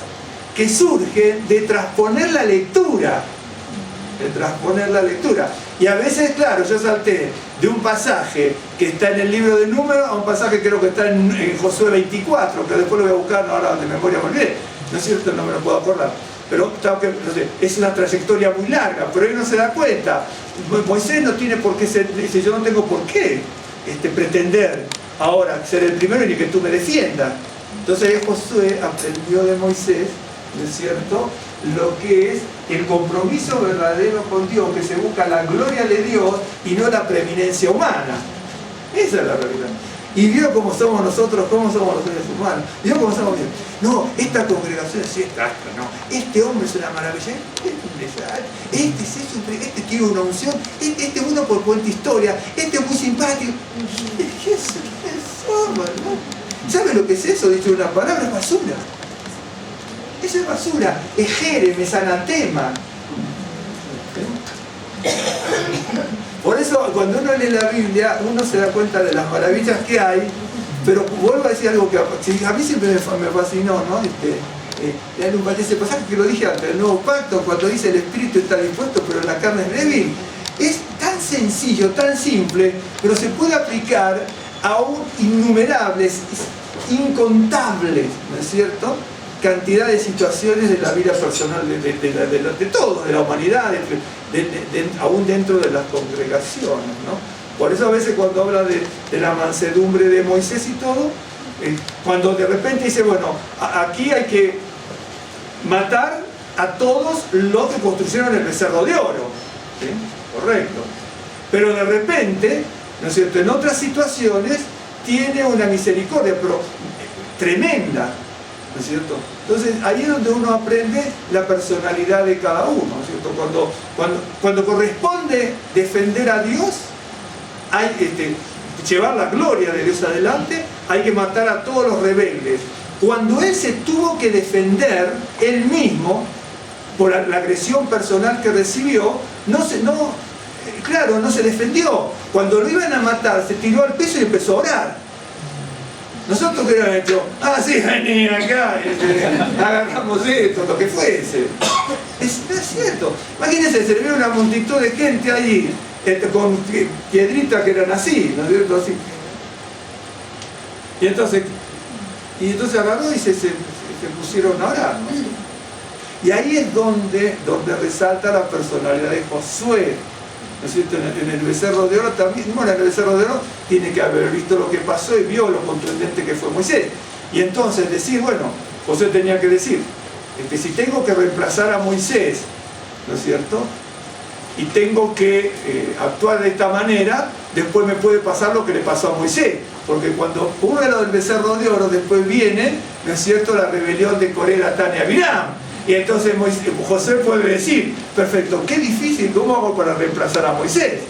que surgen de transponer la lectura. Y a veces, claro, yo salté de un pasaje que está en el libro de Números a un pasaje que creo que está en Josué 24, que después lo voy a buscar, ahora de memoria me olvidé, ¿no es cierto? No me lo puedo acordar. Pero no sé, es una trayectoria muy larga, pero él no se da cuenta. Moisés no tiene por qué ser, dice, yo no tengo por qué pretender ahora ser el primero y ni que tú me defiendas. Entonces Josué aprendió de Moisés, ¿no es cierto?, lo que es el compromiso verdadero con Dios, que se busca la gloria de Dios y no la preeminencia humana. Esa es la realidad. Y vio cómo somos nosotros, cómo somos los seres humanos. Vio cómo somos bien. No, esta congregación es esta, no. Este hombre es una maravilla, este tiene una unción, este es uno por cuenta historia, este es muy simpático. ¿Qué somos, no? ¿Sabe lo que es eso? Dicho una palabra, es basura. Eso es basura, es jerem, es anatema. Por eso cuando uno lee la Biblia, uno se da cuenta de las maravillas que hay, pero vuelvo a decir algo que a mí siempre me fascinó, ¿no? Ese pasaje que lo dije antes, el nuevo pacto, cuando dice el espíritu está dispuesto, pero la carne es débil. Es tan sencillo, tan simple, pero se puede aplicar a innumerables, incontables, ¿no es cierto?, cantidad de situaciones de la vida personal de todos, de la humanidad, aún dentro de las congregaciones, ¿no? Por eso a veces cuando habla de la mansedumbre de Moisés y todo, cuando de repente dice, bueno, aquí hay que matar a todos los que construyeron el becerro de oro, ¿sí? Correcto. Pero de repente, ¿no es cierto?, en otras situaciones tiene una misericordia, pero tremenda, ¿no es cierto? Entonces ahí es donde uno aprende la personalidad de cada uno, ¿no es cierto? Cuando corresponde defender a Dios, hay llevar la gloria de Dios adelante, hay que matar a todos los rebeldes. Cuando él se tuvo que defender él mismo por la agresión personal que recibió, no se defendió. Cuando lo iban a matar, se tiró al piso y empezó a orar. Nosotros que hubieran hecho, sí, vení acá, agarramos esto, lo que fuese. No es cierto. Imagínense, se le ve una multitud de gente ahí, con piedritas que eran así, ¿no es cierto? Así. Y entonces agarró y se pusieron a orar, ¿no? Y ahí es donde resalta la personalidad de Josué, ¿no es cierto? En el becerro de oro también, bueno, en el becerro de oro tiene que haber visto lo que pasó y vio lo contundente que fue Moisés. Y entonces decir, bueno, Josué tenía que decir, si tengo que reemplazar a Moisés, ¿no es cierto?, y tengo que actuar de esta manera, después me puede pasar lo que le pasó a Moisés, porque cuando uno era del becerro de oro, después viene, ¿no es cierto?, la rebelión de Coré, Datán y Abiram. Y entonces José puede decir, perfecto, qué difícil, ¿cómo hago para reemplazar a Moisés?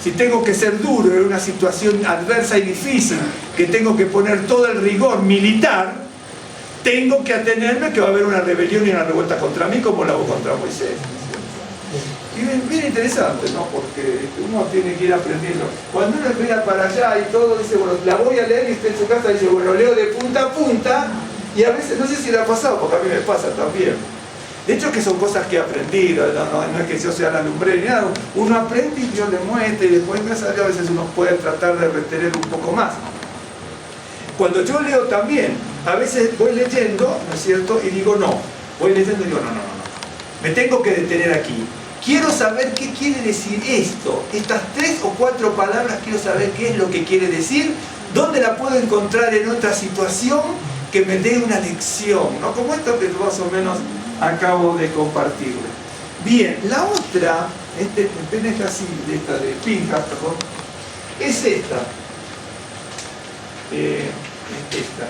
Si tengo que ser duro en una situación adversa y difícil, que tengo que poner todo el rigor militar, tengo que atenerme que va a haber una rebelión y una revuelta contra mí como la hago contra Moisés. Y bien interesante, ¿no? Porque uno tiene que ir aprendiendo. Cuando uno mira para allá y todo, dice, bueno, la voy a leer y está en su casa y dice, bueno, leo de punta a punta. Y a veces, no sé si le ha pasado, porque a mí me pasa también. De hecho, que son cosas que he aprendido, no es que yo sea la lumbrera ni nada. Uno aprende y Dios le muestra y después, gracias a Dios, a veces uno puede tratar de retener un poco más. Cuando yo leo también, a veces voy leyendo, ¿no es cierto? Y digo, no. Voy leyendo y digo, no. Me tengo que detener aquí. Quiero saber qué quiere decir esto. Estas 3 o 4 palabras, quiero saber qué es lo que quiere decir. ¿Dónde la puedo encontrar en otra situación que me dé una lección? ¿No? Como esto que más o menos acabo de compartirle. Bien, la otra, apenas así, de esta de Pinjas, perdón, es esta. Esta.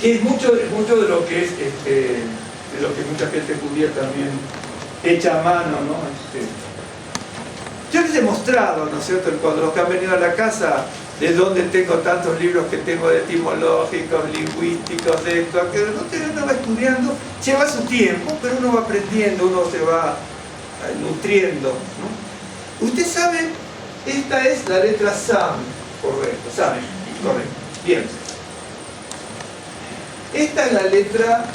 Que es mucho de lo que es de lo que mucha gente judía también echa a mano, ¿no? Yo les he mostrado, ¿no es cierto?, cuando los que han venido a la casa, de dónde tengo tantos libros que tengo de etimológicos, lingüísticos, de esto, aquello. Uno va estudiando, lleva su tiempo, pero uno va aprendiendo, uno se va nutriendo, ¿no? Usted sabe, esta es la letra Sam, correcto, ¿saben? Correcto, bien. Esta es la letra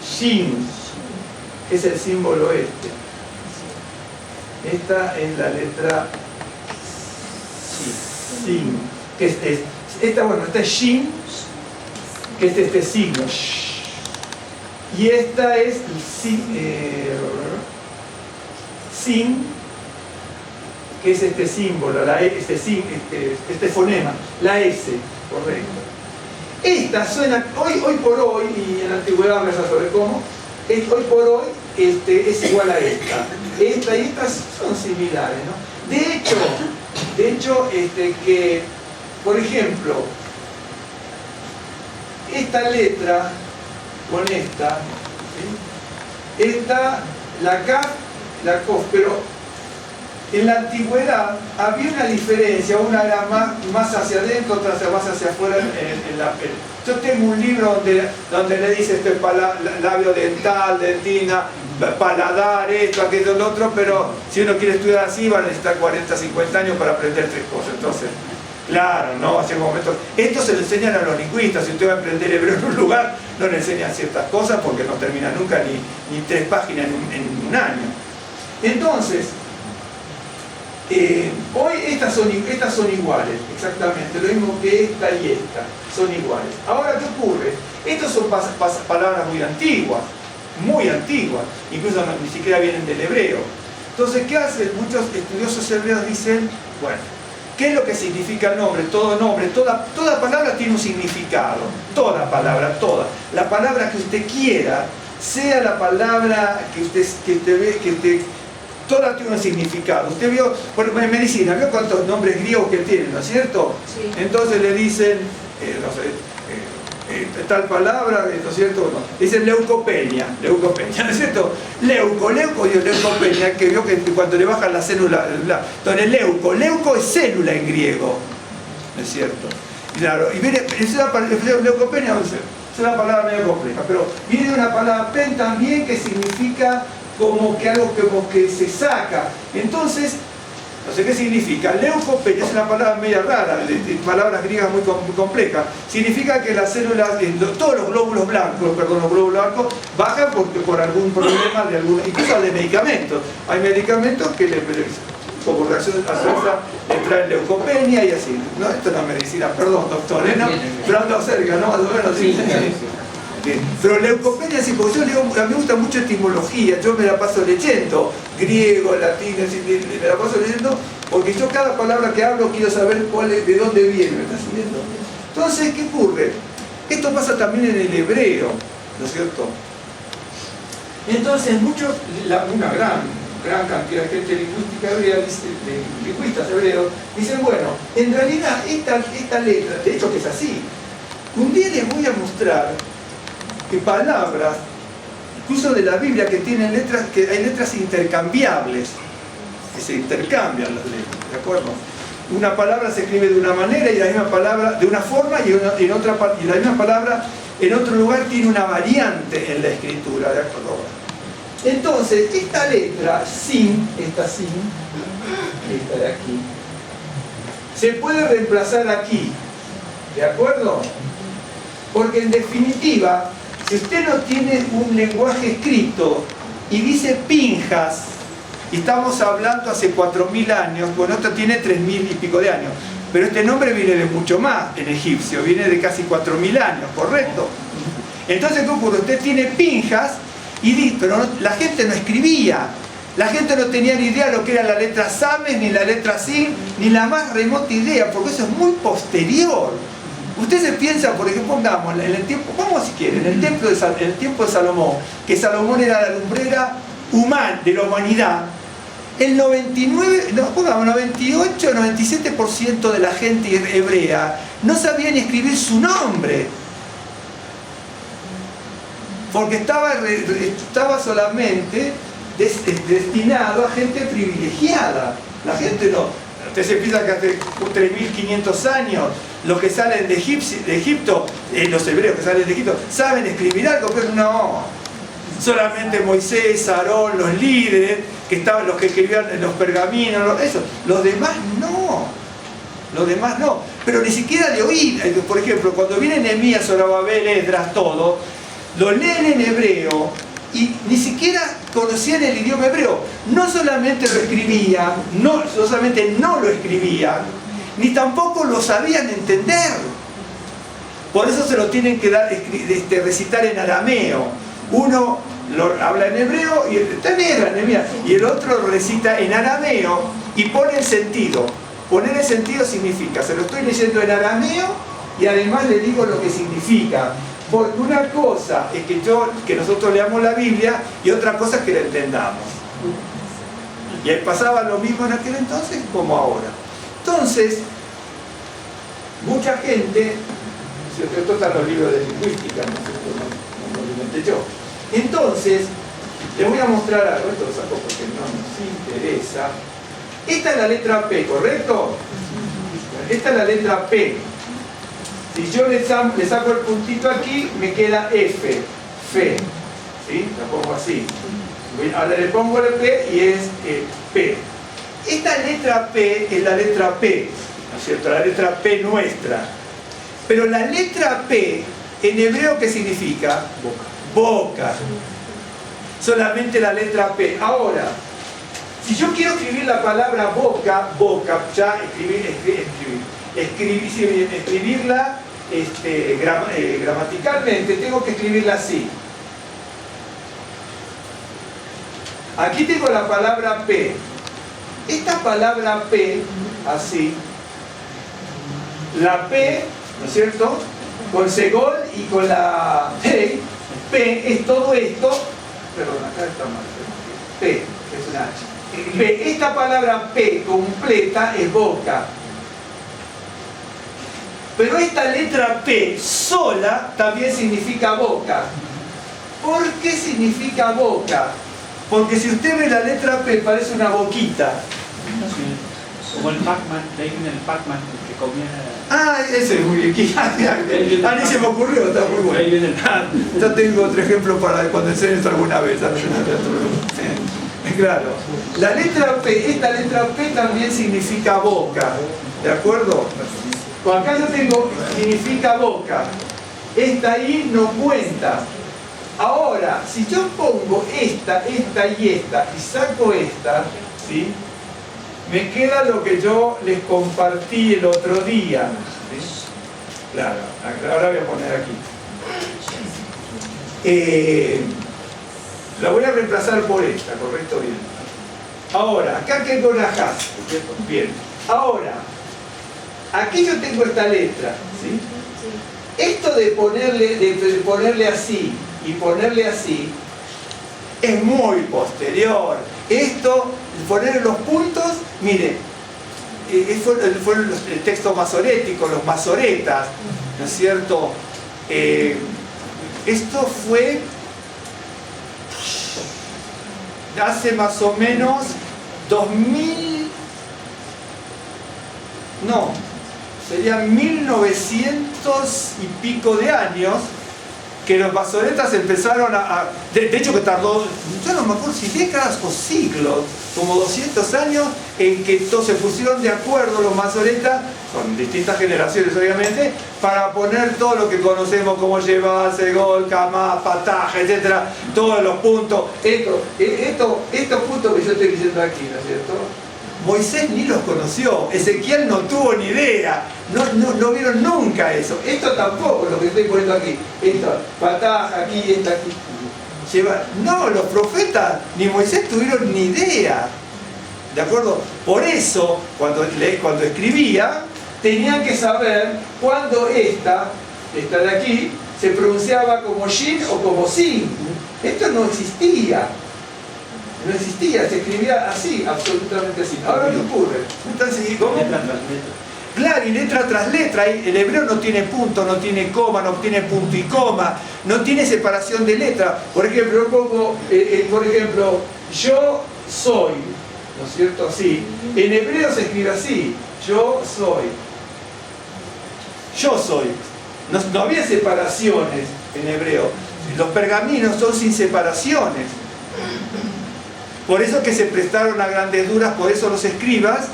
Shin, que es el símbolo este. Esta es la letra Sin, que esta es Shin, que es este signo. Y esta es Sin, que es este símbolo, este fonema, la S, correcto. Esta suena, hoy por hoy, y en la antigüedad me sabe cómo, hoy por hoy es igual a esta. Esta y estas son similares, ¿no? De hecho, que, por ejemplo, esta letra con esta, ¿sí? Esta, la Kaf, la Kof, pero en la antigüedad había una diferencia, una era más hacia adentro, otra más hacia afuera en la piel. Yo tengo un libro donde le dice labio dental, dentina, paladar, esto, aquello, lo otro, pero si uno quiere estudiar así va a necesitar 40, 50 años para aprender 3 cosas. Entonces, claro, ¿no? Hace un momento. Esto se lo enseñan a los lingüistas. Si usted va a aprender hebreo en un lugar, no le enseñan ciertas cosas porque no termina nunca ni 3 páginas en un año. Entonces, hoy estas son iguales, exactamente, lo mismo que esta y esta, son iguales. Ahora, ¿qué ocurre? Estas son palabras muy antiguas, incluso ni siquiera vienen del hebreo. Entonces, ¿qué hacen? Muchos estudiosos hebreos dicen, bueno, ¿qué es lo que significa el nombre? Todo nombre, toda palabra tiene un significado, toda palabra, toda. La palabra que usted quiera, sea la palabra que usted toda tiene un significado. Usted vio, por medicina, ¿vio cuántos nombres griegos que tienen, ¿no es cierto? Sí. Entonces le dicen, no sé, tal palabra, ¿no es cierto? No. Dicen leucopenia, ¿no es cierto? Leucopenia, que vio que cuando le bajan la célula, entonces leuco es célula en griego, ¿no es cierto? Claro, y viene, leucopenia es una palabra medio compleja, pero viene de una palabra pen también que significa como que algo que se saca. Entonces, no sé qué significa. Leucopenia es una palabra media rara, de palabras griegas muy complejas. Significa que las células, todos los glóbulos blancos, bajan por algún problema, incluso de medicamentos. Hay medicamentos que como reacción adversa le traen leucopenia y así. No, esto no es medicina, perdón, doctor, ¿no? Pero ando cerca, ¿no? Más o menos, sí. Pero leucopenia, sí, porque yo leo, a mí me gusta mucho etimología, yo me la paso leyendo, griego, latín, me la paso leyendo, porque yo cada palabra que hablo quiero saber de dónde viene, ¿me estás siguiendo? Entonces, ¿qué ocurre? Esto pasa también en el hebreo, ¿no es cierto? Entonces, una gran cantidad de gente lingüística hebrea, lingüistas hebreos, dicen, bueno, en realidad esta letra, de hecho que es así, un día les voy a mostrar que palabras, incluso de la Biblia, que tienen letras, que hay letras intercambiables, que se intercambian las letras, ¿de acuerdo? una palabra se escribe de una manera y la misma palabra de una forma y la misma palabra en otro lugar tiene una variante en la escritura, ¿de acuerdo? Entonces, esta letra, sin, esta de aquí, se puede reemplazar aquí, ¿de acuerdo? Porque en definitiva, si usted no tiene un lenguaje escrito y dice Pinjas, y estamos hablando hace 4.000 años, bueno, esto tiene 3.000 y pico de años, pero este nombre viene de mucho más en egipcio, viene de casi 4.000 años, ¿correcto? Entonces, ¿qué ocurre? Usted tiene Pinjas, pero la gente no escribía, la gente no tenía ni idea de lo que era la letra Sames, ni la letra Sin, ni la más remota idea, porque eso es muy posterior. Usted se piensa, por ejemplo, pongamos, en el tiempo, vamos si quiere, en el tiempo de Salomón, que Salomón era la lumbrera humana de la humanidad, el 98, 97% de la gente hebrea no sabía ni escribir su nombre, porque estaba solamente destinado a gente privilegiada. La gente no. Usted se piensa que hace 3.500 años los que salen de Egipto, los hebreos que salen de Egipto, saben escribir algo, pero no. Solamente Moisés, Aarón, los líderes, que estaban los que escribían en los pergaminos, eso. Los demás no. Los demás no. Pero ni siquiera de oír. Por ejemplo, cuando viene Nehemías, Zorobabel, Esdras, todo, lo leen en hebreo y ni siquiera conocían el idioma hebreo. No solamente lo escribían, no solamente no lo escribían, ni tampoco lo sabían entender. Por eso se lo tienen que dar, recitar en arameo. Uno lo habla en hebreo y el otro lo recita en arameo y pone el sentido. Poner el sentido significa, se lo estoy leyendo en arameo y además le digo lo que significa. Porque una cosa es que nosotros leamos la Biblia y otra cosa es que la entendamos. Y ahí pasaba lo mismo en aquel entonces como ahora. Entonces, mucha gente, esto está en los libros de lingüística, no lo inventé yo. Entonces, les voy a mostrar algo, esto lo saco porque no nos interesa. Esta es la letra P, ¿correcto? Esta es la letra P. Si yo le saco el puntito aquí, me queda F, Fe, ¿sí? La pongo así. Ahora le pongo el P y es P. Esta letra P es la letra P, ¿no es cierto? La letra P nuestra. Pero la letra P, en hebreo, ¿qué significa? Boca. Solamente la letra P. Ahora, si yo quiero escribir la palabra boca, ya escribirla gramaticalmente, tengo que escribirla así. Aquí tengo la palabra P. Esta palabra P, así, la P, ¿no es cierto? Con segol y con la P es todo esto, perdón, acá está mal, P, es una H. P, esta palabra P completa es boca. Pero esta letra P sola también significa boca. ¿Por qué significa boca? Porque si usted ve la letra P parece una boquita. Como el Pac-Man, de ahí viene el Pac-Man que comía. Ah, ese es muy bien. Ah, ni se me ocurrió, está muy bueno. Ya tengo otro ejemplo para cuando enseñes alguna vez. Claro. La letra P, esta letra P también significa boca. ¿De acuerdo? Acá yo tengo, significa boca. Esta I no cuenta. Ahora, si yo pongo esta y saco esta, ¿sí? Me queda lo que yo les compartí el otro día. ¿Sí? Claro, ahora voy a poner aquí. La voy a reemplazar por esta, ¿correcto? Bien. Ahora, acá tengo una has. Bien. Ahora, aquí yo tengo esta letra, ¿sí? Esto de ponerle así y ponerle así es muy posterior. Esto, poner los puntos, mire, fue el texto masorético, los masoretas, ¿no es cierto? Esto fue hace más o menos 2000 no, serían 1900 y pico de años que los masoretas empezaron de hecho que tardó, yo no me acuerdo si décadas o siglos, como 200 años en que todos se pusieron de acuerdo los masoretas, con distintas generaciones obviamente, para poner todo lo que conocemos como llevarse, gol, camá, pataje, etcétera, todos los puntos, estos puntos que yo estoy diciendo aquí, ¿no es cierto? Moisés ni los conoció, Ezequiel no tuvo ni idea, no vieron nunca eso. Esto tampoco, lo que estoy poniendo aquí. Esto, pataja aquí, esta aquí. No, los profetas ni Moisés tuvieron ni idea. ¿De acuerdo? Por eso, cuando escribía, tenían que saber cuándo esta de aquí, se pronunciaba como shin o como sin. Esto no existía. No existía, se escribía así, absolutamente así. Ahora ¿qué ocurre? Entonces, ¿cómo? Letra tras letra. Claro, y letra tras letra. El hebreo no tiene punto, no tiene coma, no tiene punto y coma, no tiene separación de letra. Por ejemplo, yo pongo, yo soy, ¿no es cierto? Así. En hebreo se escribe así, yo soy. Yo soy. No había separaciones en hebreo. Los pergaminos son sin separaciones. Por eso que se prestaron a grandes duras, por eso los escribas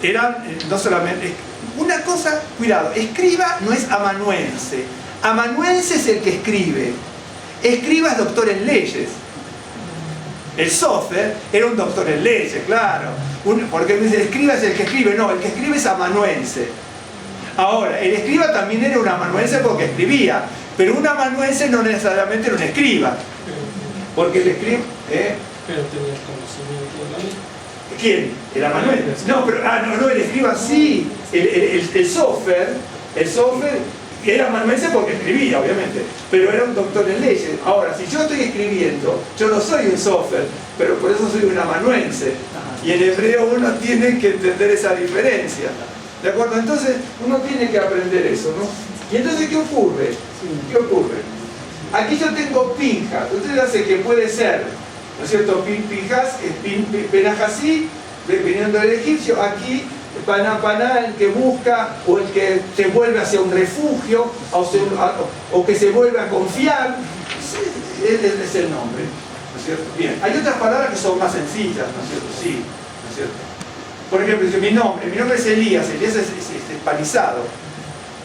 eran, no solamente, una cosa, cuidado, escriba no es amanuense. Amanuense es el que escribe. Escriba es doctor en leyes. El Sofer era un doctor en leyes, claro. Porque me dice, escriba es el que escribe. No, el que escribe es amanuense. Ahora, el escriba también era un amanuense porque escribía. Pero un amanuense no necesariamente era un escriba. Porque el escriba... Pero tenía conocimiento de la ley. ¿Quién? ¿El amanuense? No, pero no, el escriba sí. El Sofer era amanuense porque escribía, obviamente, pero era un doctor en leyes. Ahora, si yo estoy escribiendo, yo no soy un Sofer, pero por eso soy un amanuense. Y en hebreo uno tiene que entender esa diferencia. ¿De acuerdo? Entonces, uno tiene que aprender eso, ¿no? Y entonces, ¿qué ocurre? ¿Qué ocurre? Aquí yo tengo Pinjas. Ustedes hacen que puede ser, ¿no es cierto? Pinjas, Penajasí, viniendo del egipcio. Aquí, Paná, el que busca o el que se vuelve hacia un refugio o que se vuelve a confiar. Ese es el nombre, ¿no es cierto? Bien, hay otras palabras que son más sencillas, ¿no es cierto? Sí, ¿no es cierto? Por ejemplo, dice, mi nombre es Elías es hispanizado.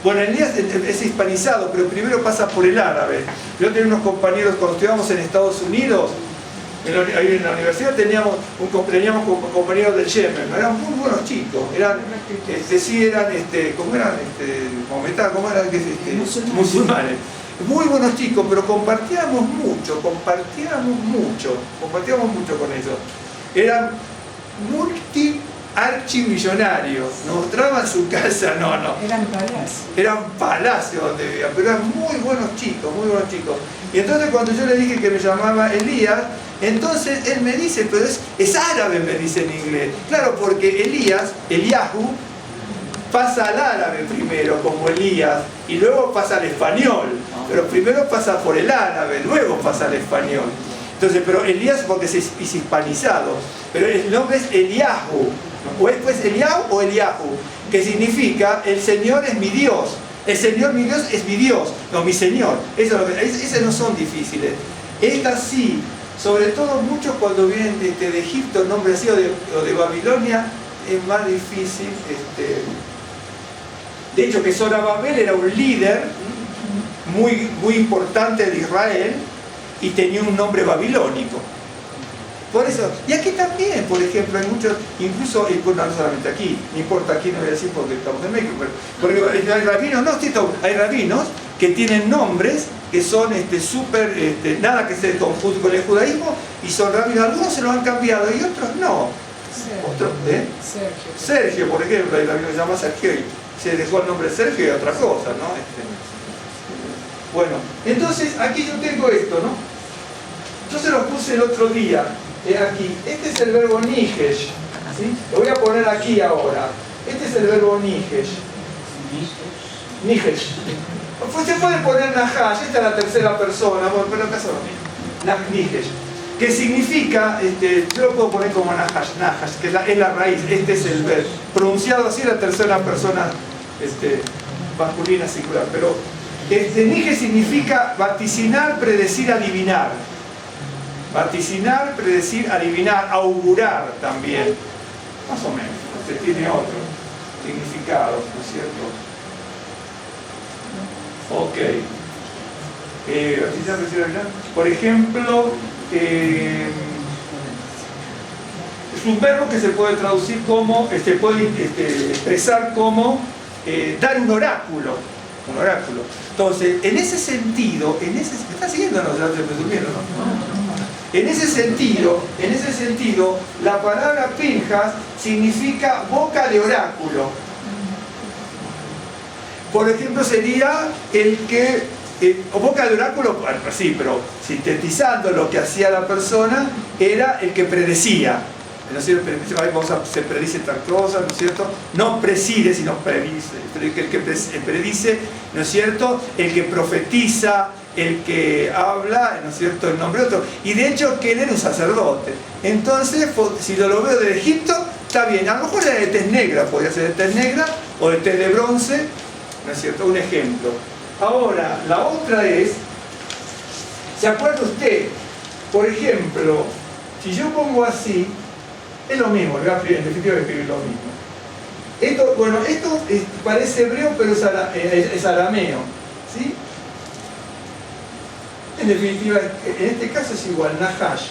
Bueno, Elías es hispanizado, pero primero pasa por el árabe. Yo tenía unos compañeros, cuando estudiábamos en Estados Unidos, ahí en la universidad teníamos compañeros del Yemen, ¿no? Eran muy buenos chicos, musulmanes. Muy buenos chicos, pero compartíamos mucho con ellos. Eran archimillonarios, nos mostraban su casa, eran palacios donde vivían, pero eran muy buenos chicos. Y entonces cuando yo le dije que me llamaba Elías, entonces él me dice, pero es árabe, me dice en inglés. Claro, porque Eliahu, pasa al árabe primero, como Elías, y luego pasa al español. Pero primero pasa por el árabe, luego pasa al español. Entonces, pero Elías porque es hispanizado, pero el nombre es Eliahu. O es pues Eliahu o Eliahu, que significa el Señor es mi Dios. El Señor mi Dios es mi Dios, no mi Señor. Esas no son difíciles. Estas sí, sobre todo muchos cuando vienen de Egipto, nombre así, o de Babilonia, es más difícil. De hecho, que Zorobabel era un líder muy, muy importante de Israel y tenía un nombre babilónico. Por eso, y aquí también, por ejemplo, hay muchos, incluso, no solamente aquí, no importa, aquí no voy a decir porque estamos en México, pero hay rabinos, hay rabinos que tienen nombres que son nada que se conjunte con el judaísmo y son rabinos, algunos se lo han cambiado y otros no. Sergio, por ejemplo, hay rabino que se llama Sergio y se dejó el nombre Sergio y otra cosa, ¿no? Bueno, entonces aquí yo tengo esto, ¿no? Yo se los puse el otro día. Aquí, este es el verbo nijesh, ¿sí? Lo voy a poner aquí ahora. Este es el verbo nijesh. Pues se puede poner nahash, esta es la tercera persona, bueno, pero acaso no. Nijesh. que significa, yo lo puedo poner como nahash, que es la raíz, este es el verbo, pronunciado así la tercera persona masculina singular, pero nije significa vaticinar, predecir, adivinar. Vaticinar, predecir, adivinar, augurar también, más o menos, tiene otro significado, ¿no es cierto? Ok. Por ejemplo, es un verbo que se puede traducir como, puede expresar como dar un oráculo. Un oráculo. Entonces, en ese sentido, ¿me está siguiendo? No, ya estoy presumiendo, ¿no? En ese sentido, la palabra Pinjas significa boca de oráculo. Por ejemplo, sería el que, o boca de oráculo, bueno, sí, pero sintetizando lo que hacía la persona, era el que predecía. ¿No es cierto? Se predice tal cosa, ¿no es cierto? No preside, sino predice. El que predice, ¿no es cierto? El que profetiza, el que habla, ¿no es cierto?, en nombre de otro. Y de hecho que él era un sacerdote. Entonces, si yo lo veo de Egipto, está bien. A lo mejor era de tez negra, podría ser de tez negra o de tez de bronce, ¿no es cierto? Un ejemplo. Ahora, la otra es, ¿se acuerda usted? Por ejemplo, si yo pongo así, es lo mismo, en definitiva escribir lo mismo. Esto, bueno, esto parece hebreo, pero es arameo, ¿sí? En definitiva, en este caso es igual, Nahash.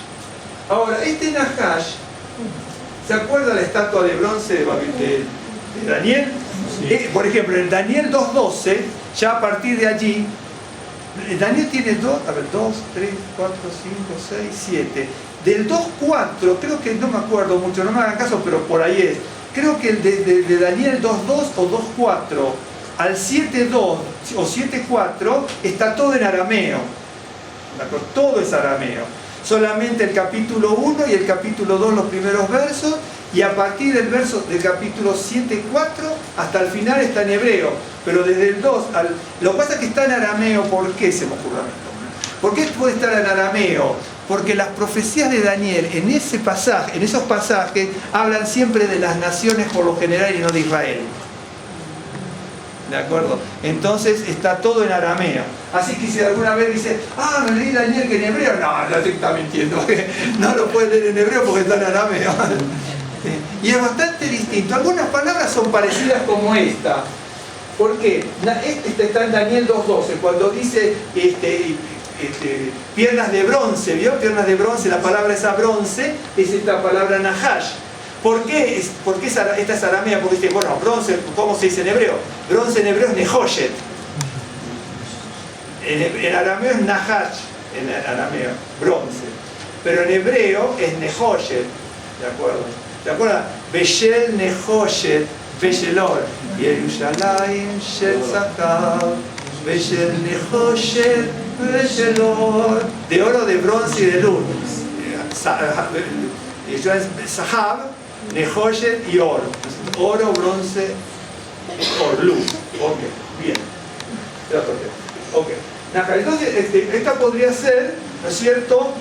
Ahora, este Nahash, ¿se acuerda la estatua de bronce de Daniel? Sí. Por ejemplo, en Daniel 2.12, ya a partir de allí, Daniel tiene 2, 3, 4, 5, 6, 7. Del 2.4, creo que no me acuerdo mucho, no me hagan caso, pero por ahí es. Creo que de Daniel 2.2 o 2.4 al 7.2 o 7.4 está todo en arameo. Todo es arameo. Solamente el capítulo 1 y el capítulo 2 los primeros versos, y a partir del capítulo 7.4 hasta el final está en hebreo. Pero desde el 2 al... Lo que pasa es que está en arameo, ¿por qué se me ocurre esto? ¿Por qué puede estar en arameo? Porque las profecías de Daniel en esos pasajes hablan siempre de las naciones por lo general y no de Israel. ¿De acuerdo? Entonces está todo en arameo. Así que si alguna vez dice, me leí Daniel que en hebreo, no te está mintiendo. No lo puedes leer en hebreo porque está en arameo. Y es bastante distinto. Algunas palabras son parecidas como esta. ¿Por qué? Este está en Daniel 2.12, cuando dice piernas de bronce, ¿vio? Piernas de bronce, la palabra esa bronce es esta palabra nahash. ¿Por qué esta es aramea? Porque dice, bueno, bronce, ¿cómo se dice en hebreo? Bronce en hebreo es nehoshet. En arameo es nahash, en arameo, bronce. Pero en hebreo es nehoshet, ¿de acuerdo? ¿De acuerdo? Beshel nehoshet, beshelor. Yerushalayim shel zahav, beshel nehoshet, beshelor. De oro, de bronce y de luz. Zahav, nehoshet y oro. Oro, bronce, oro, luz. Ok, bien. Ok. Entonces, esta podría ser, ¿no es cierto?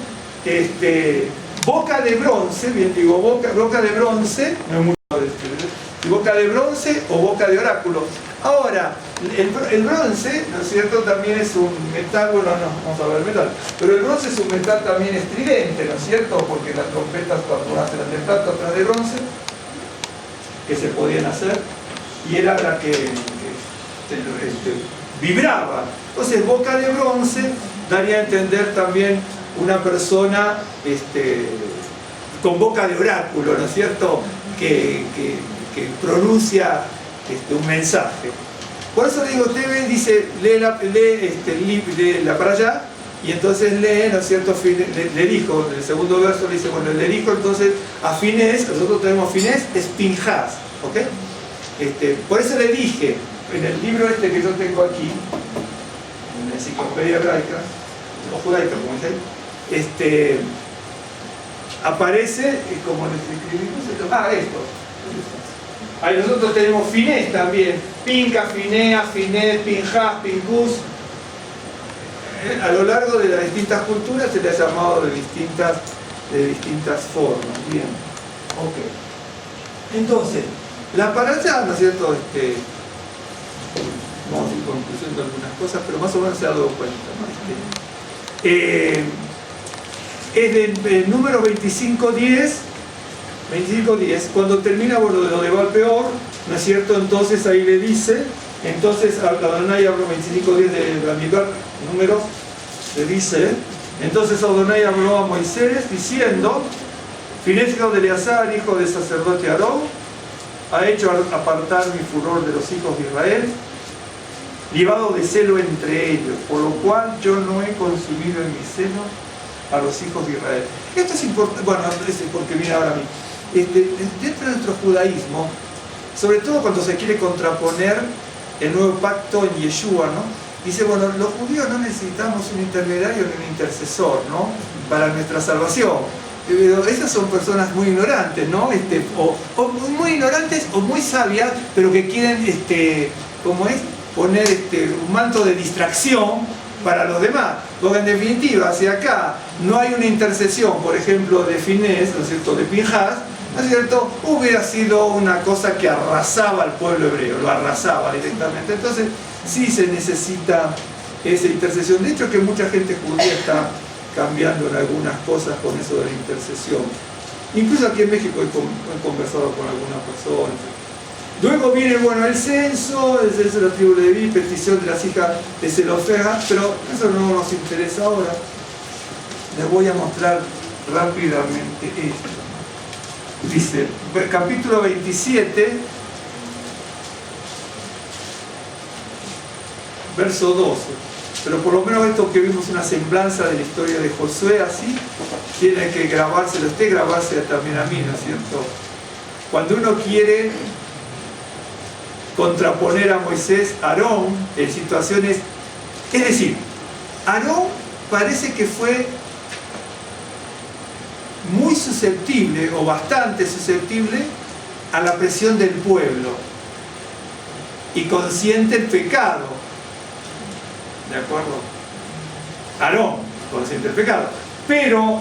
Boca de bronce, bien digo, boca de bronce, no es mucho boca de bronce o boca de oráculo. Ahora, el bronce, ¿no es cierto?, también es un metal, bueno, no, vamos a ver el metal, pero el bronce es un metal también estridente, ¿no es cierto?, porque las trompetas unas eran de plata, otras de bronce, que se podían hacer, y era la que vibraba. Entonces, boca de bronce daría a entender también una persona con boca de oráculo, ¿no es cierto?, que pronuncia un mensaje. Por eso le digo, usted dice, lee para allá, y entonces lee, ¿no es cierto?, le dijo, en el segundo verso le dice, bueno, le dijo entonces a Finés, nosotros tenemos Finés, es Pinjas, ¿ok? Por eso le dije, en el libro que yo tengo aquí, en la enciclopedia hebraica, o judaica, como dice, aparece, como les escribimos, esto. Ahí nosotros tenemos Finés también, Pinca, Finea, Finés, Pinjas, Pincus. A lo largo de las distintas culturas se le ha llamado de distintas de distintas formas. Bien, ok. Entonces, la parashá, ¿no es cierto? Vamos a ir concluyendo algunas cosas, pero más o menos se ha dado cuenta, ¿no? Es del número 25:10, cuando termina lo de Baal Peor, ¿no es cierto? Entonces ahí le dice, entonces Adonai habló 25:10 de Bamidbar, número, le dice, entonces Adonai habló a Moisés diciendo, Finés hijo de Eleazar, hijo del sacerdote Aarón, ha hecho apartar mi furor de los hijos de Israel, libado de celo entre ellos, por lo cual yo no he consumido en mi seno a los hijos de Israel. Esto es importante, bueno, es porque viene ahora a mí. Dentro de nuestro judaísmo, sobre todo cuando se quiere contraponer el nuevo pacto en Yeshua, ¿no? Dice, bueno, los judíos no necesitamos un intermediario ni un intercesor, ¿no? Para nuestra salvación. Pero esas son personas muy ignorantes, ¿no? O muy ignorantes o muy sabias, pero que quieren, ¿cómo es? Poner un manto de distracción para los demás. Porque en definitiva, hacia acá no hay una intercesión, por ejemplo, de Finés, ¿no es cierto?, de Pinhas, ¿no es cierto?, hubiera sido una cosa que arrasaba al pueblo hebreo, lo arrasaba directamente. Entonces, sí se necesita esa intercesión. De hecho, que mucha gente judía está cambiando en algunas cosas con eso de la intercesión. Incluso aquí en México he conversado con algunas personas. Luego viene, bueno, el censo de la tribu de Leví, petición de las hijas de Zelofehad, pero eso no nos interesa ahora. Les voy a mostrar rápidamente esto. Dice, capítulo 27, verso 12. Pero por lo menos esto que vimos una semblanza de la historia de Josué, así, tiene que grabárselo, grabarse también a mí, ¿no es cierto? Cuando uno quiere contraponer a Moisés, Aarón, en situaciones, es decir, Aarón parece que fue muy susceptible, o bastante susceptible, a la presión del pueblo, y consciente el pecado. ¿De acuerdo? Aarón, consciente del pecado. Pero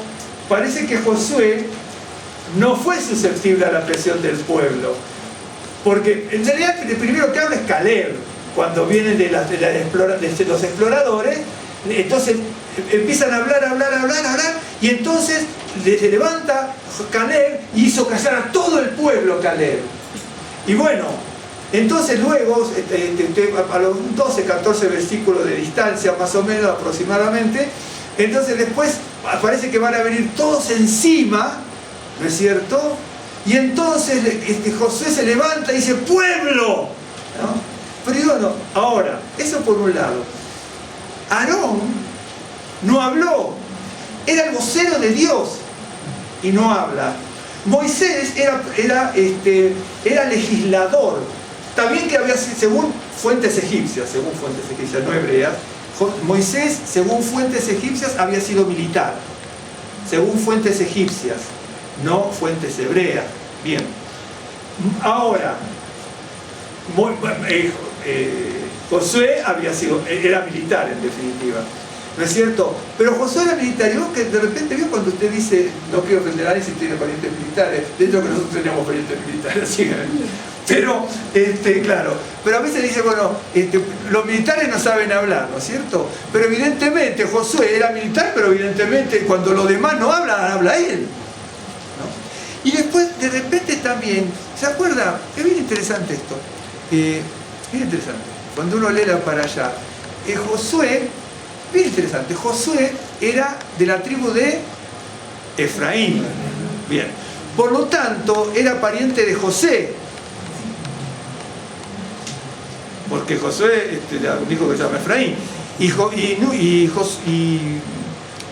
parece que Josué no fue susceptible a la presión del pueblo. Porque en realidad el primero que habla es Caleb, cuando vienen de los exploradores. Entonces empiezan a hablar, y entonces se levanta Caleb y hizo callar a todo el pueblo Caleb. Y bueno, entonces luego, a los 12, 14 versículos de distancia, más o menos aproximadamente, entonces después parece que van a venir todos encima, ¿no es cierto? Y entonces Josué se levanta y dice, ¡pueblo! ¿No? Pero bueno, ahora, eso por un lado. Aarón no habló, era el vocero de Dios y no habla. Moisés era legislador, también que había, según fuentes egipcias, no hebreas. Moisés, según fuentes egipcias, había sido militar, según fuentes egipcias, no fuentes hebreas. Bien, ahora Josué era militar en definitiva, ¿no es cierto? Pero Josué era militar, y vos que de repente vio cuando usted dice, no quiero ofender a nadie si tiene parientes militares, de hecho que nosotros tenemos parientes militares, así, pero, claro, pero a veces dice, bueno, los militares no saben hablar, ¿no es cierto? Pero evidentemente Josué era militar, pero evidentemente cuando los demás no hablan, habla él, ¿no? Y después, de repente también, ¿se acuerda? Es bien interesante esto, bien interesante, cuando uno lee la para allá, Josué, bien interesante, Josué era de la tribu de Efraín, bien, por lo tanto, era pariente de José, porque Josué era un hijo que se llama Efraín, y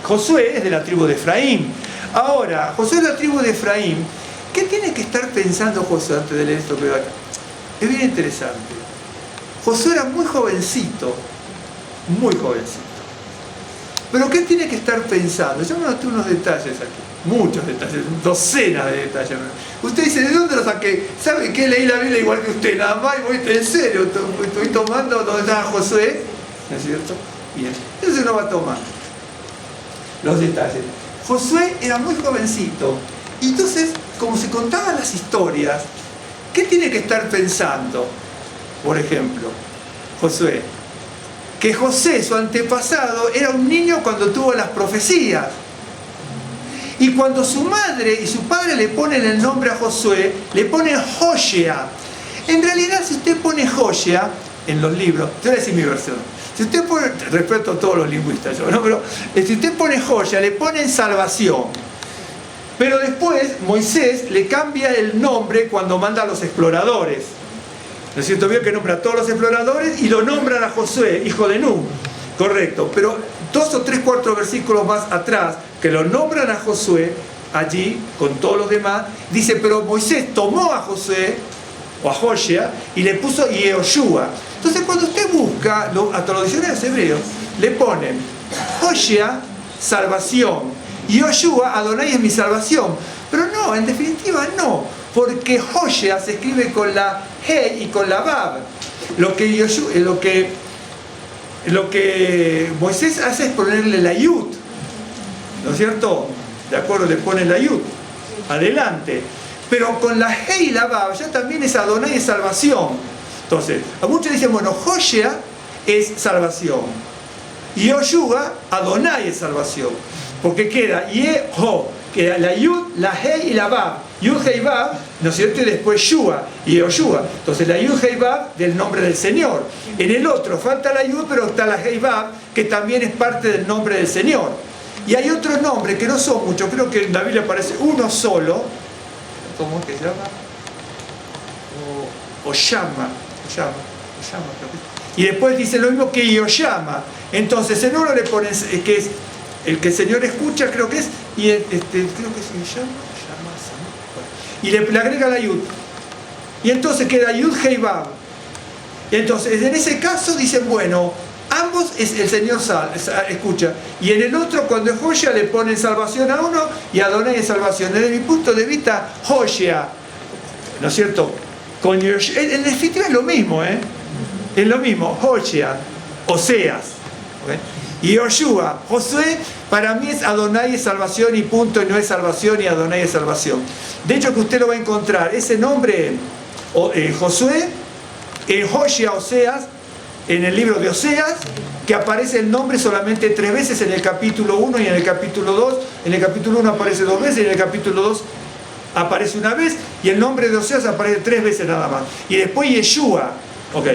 Josué es de la tribu de Efraín. Ahora, Josué es de la tribu de Efraín. ¿Qué tiene que estar pensando Josué antes de leer esto que va acá? Es bien interesante. Josué era muy jovencito, pero ¿qué tiene que estar pensando? Yo me noté unos detalles aquí, muchos detalles, docenas de detalles. Usted dice, ¿de dónde lo saqué? ¿Sabe qué? Leí la Biblia igual que usted, nada más, y voy en serio, estoy tomando donde estaba Josué, ¿no es cierto? Bien, entonces uno va a tomar los detalles. Josué era muy jovencito. Y entonces, como se contaban las historias, ¿qué tiene que estar pensando? Por ejemplo, Josué, que José, su antepasado, era un niño cuando tuvo las profecías. Y cuando su madre y su padre le ponen el nombre a Josué, le ponen Joshea. En realidad, si usted pone Joshea en los libros, te voy a decir mi versión. Si usted pone, respeto a todos los lingüistas, ¿no? Pero si usted pone Joshea, le ponen salvación. Pero después Moisés le cambia el nombre cuando manda a los exploradores. ¿No es cierto? Vio que nombra a todos los exploradores y lo nombran a Josué, hijo de Nun. Correcto. Pero 2 o 3, 4 versículos más atrás, que lo nombran a Josué, allí, con todos los demás, dice, pero Moisés tomó a Josué, o a Joshea, y le puso Yehoshua. Entonces cuando usted busca, hasta los diccionarios hebreos, le ponen Joshea, salvación, y Yehoshua, Adonai es mi salvación. Pero no, en definitiva no, porque Joshea se escribe con la He y con la Vav. Lo que Moisés hace es ponerle la Yud, ¿no es cierto? De acuerdo, le pone la Yud adelante. Pero con la He y la Vav ya también es Adonai, es salvación. Entonces, a muchos dicen, bueno, Joshea es salvación. Y Yehoshua, Adonai es salvación. Porque queda Yeho, queda la Yud, la He y la Vav. Yud, He y Vav, ¿no es cierto? Y después Shua y Yehoshua. Entonces la Yud, He y Vav del nombre del Señor. En el otro falta la Yud, pero está la He y Vav, que también es parte del nombre del Señor. Y hay otros nombres que no son muchos, creo que en la Biblia aparece uno solo. ¿Cómo que se llama? Oshama, creo que. Y después dice lo mismo que Yoshama. Entonces en uno le ponen que es el que el Señor escucha, creo que es, y creo que es Yoshama, y le agrega la Yud. Y entonces queda Yud Hei Vav. Y entonces en ese caso dicen, bueno, ambos es el Señor escucha. Y en el otro, cuando es Joshea, le ponen salvación a uno y Adonai es salvación. Desde mi punto de vista, Joshea, ¿no es cierto? Con Yoshua, en definitiva es lo mismo, ¿eh? Es lo mismo, Joshea, Oseas. ¿Okay? Y Yehoshua, Josué, para mí es Adonai es salvación y punto, y no es salvación y Adonai es salvación. De hecho que usted lo va a encontrar, ese nombre, Josué, en Joshea, Oseas, en el libro de Oseas, que aparece el nombre solamente 3 veces en el capítulo 1 y en el capítulo 2. En el capítulo 1 aparece 2 veces y en el capítulo 2 aparece 1 vez, y el nombre de Oseas aparece 3 veces nada más. Y después Yeshua. Ok,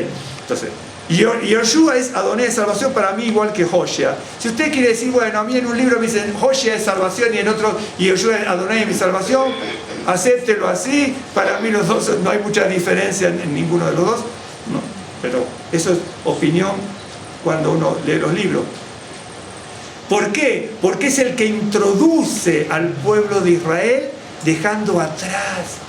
entonces, Yehoshua es Adonai de salvación para mí igual que Joshea. Si usted quiere decir, bueno, a mí en un libro me dicen Joshea es salvación y en otro Yehoshua es Adonai es mi salvación, acéptelo así. Para mí los dos no hay mucha diferencia en ninguno de los dos, no, pero eso es opinión cuando uno lee los libros. ¿Por qué? Porque es el que introduce al pueblo de Israel dejando atrás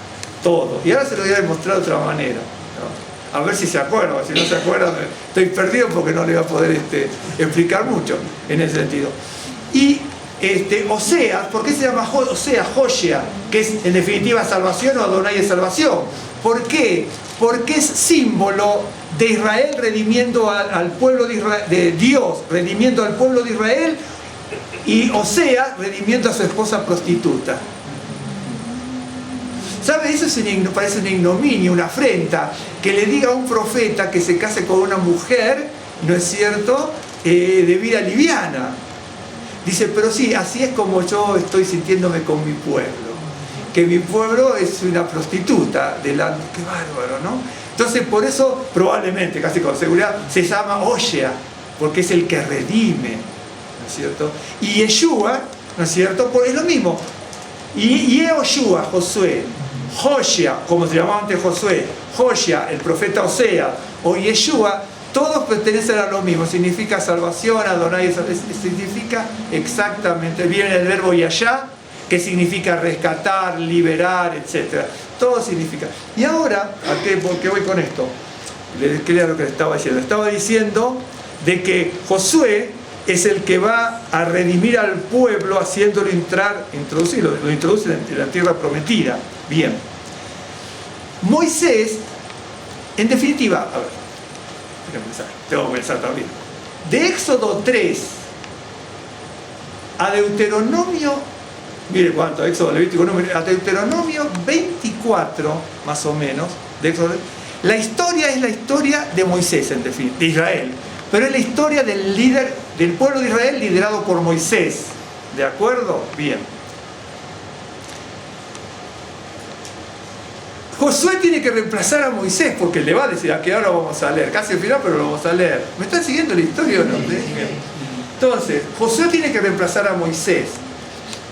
todo. Y ahora se lo voy a demostrar de otra manera, ¿no? A ver si se acuerdan. Si no se acuerdan, estoy perdido porque no le voy a poder explicar mucho en ese sentido. Y Oseas, ¿por qué se llama Oseas, Joshea? Que es en definitiva salvación o Adonai es salvación. ¿Por qué? Porque es símbolo de Israel redimiendo al pueblo de Israel, de Dios redimiendo al pueblo de Israel, y Oseas redimiendo a su esposa prostituta. ¿Sabe? Eso parece una ignominia, una afrenta, que le diga a un profeta que se case con una mujer, ¿no es cierto?, de vida liviana. Dice, pero sí, así es como yo estoy sintiéndome con mi pueblo. Que mi pueblo es una prostituta delante. Qué bárbaro, ¿no? Entonces, por eso, probablemente, casi con seguridad, se llama Oshea, porque es el que redime, ¿no es cierto? Y Yeshua, ¿no es cierto?, pues es lo mismo. Y Yehoshua, Josué, Joshea, como se llamaba antes Josué, Joshea, el profeta Oseas, o Yeshua, todos pertenecen a lo mismo, significa salvación, Adonai, significa exactamente, viene el verbo yashá, que significa rescatar, liberar, etc. Todo significa. Y ahora, ¿por qué voy con esto? ¿Qué era lo que le estaba diciendo? Estaba diciendo de que Josué es el que va a redimir al pueblo haciéndolo introducirlo, lo introduce en la tierra prometida. Bien. Moisés, en definitiva, a ver, tengo que pensar también. De Éxodo 3 a Deuteronomio Mire cuánto, Éxodo, Levítico, Número, hasta Deuteronomio 24, más o menos, de Éxodo. La historia es la historia de Moisés, en definitiva, de Israel. Pero es la historia del líder, del pueblo de Israel liderado por Moisés. ¿De acuerdo? Bien. Josué tiene que reemplazar a Moisés porque le va a decir, aquí ahora vamos a leer, casi al final, pero lo vamos a leer. ¿Me están siguiendo la historia o no? Entonces, Josué tiene que reemplazar a Moisés.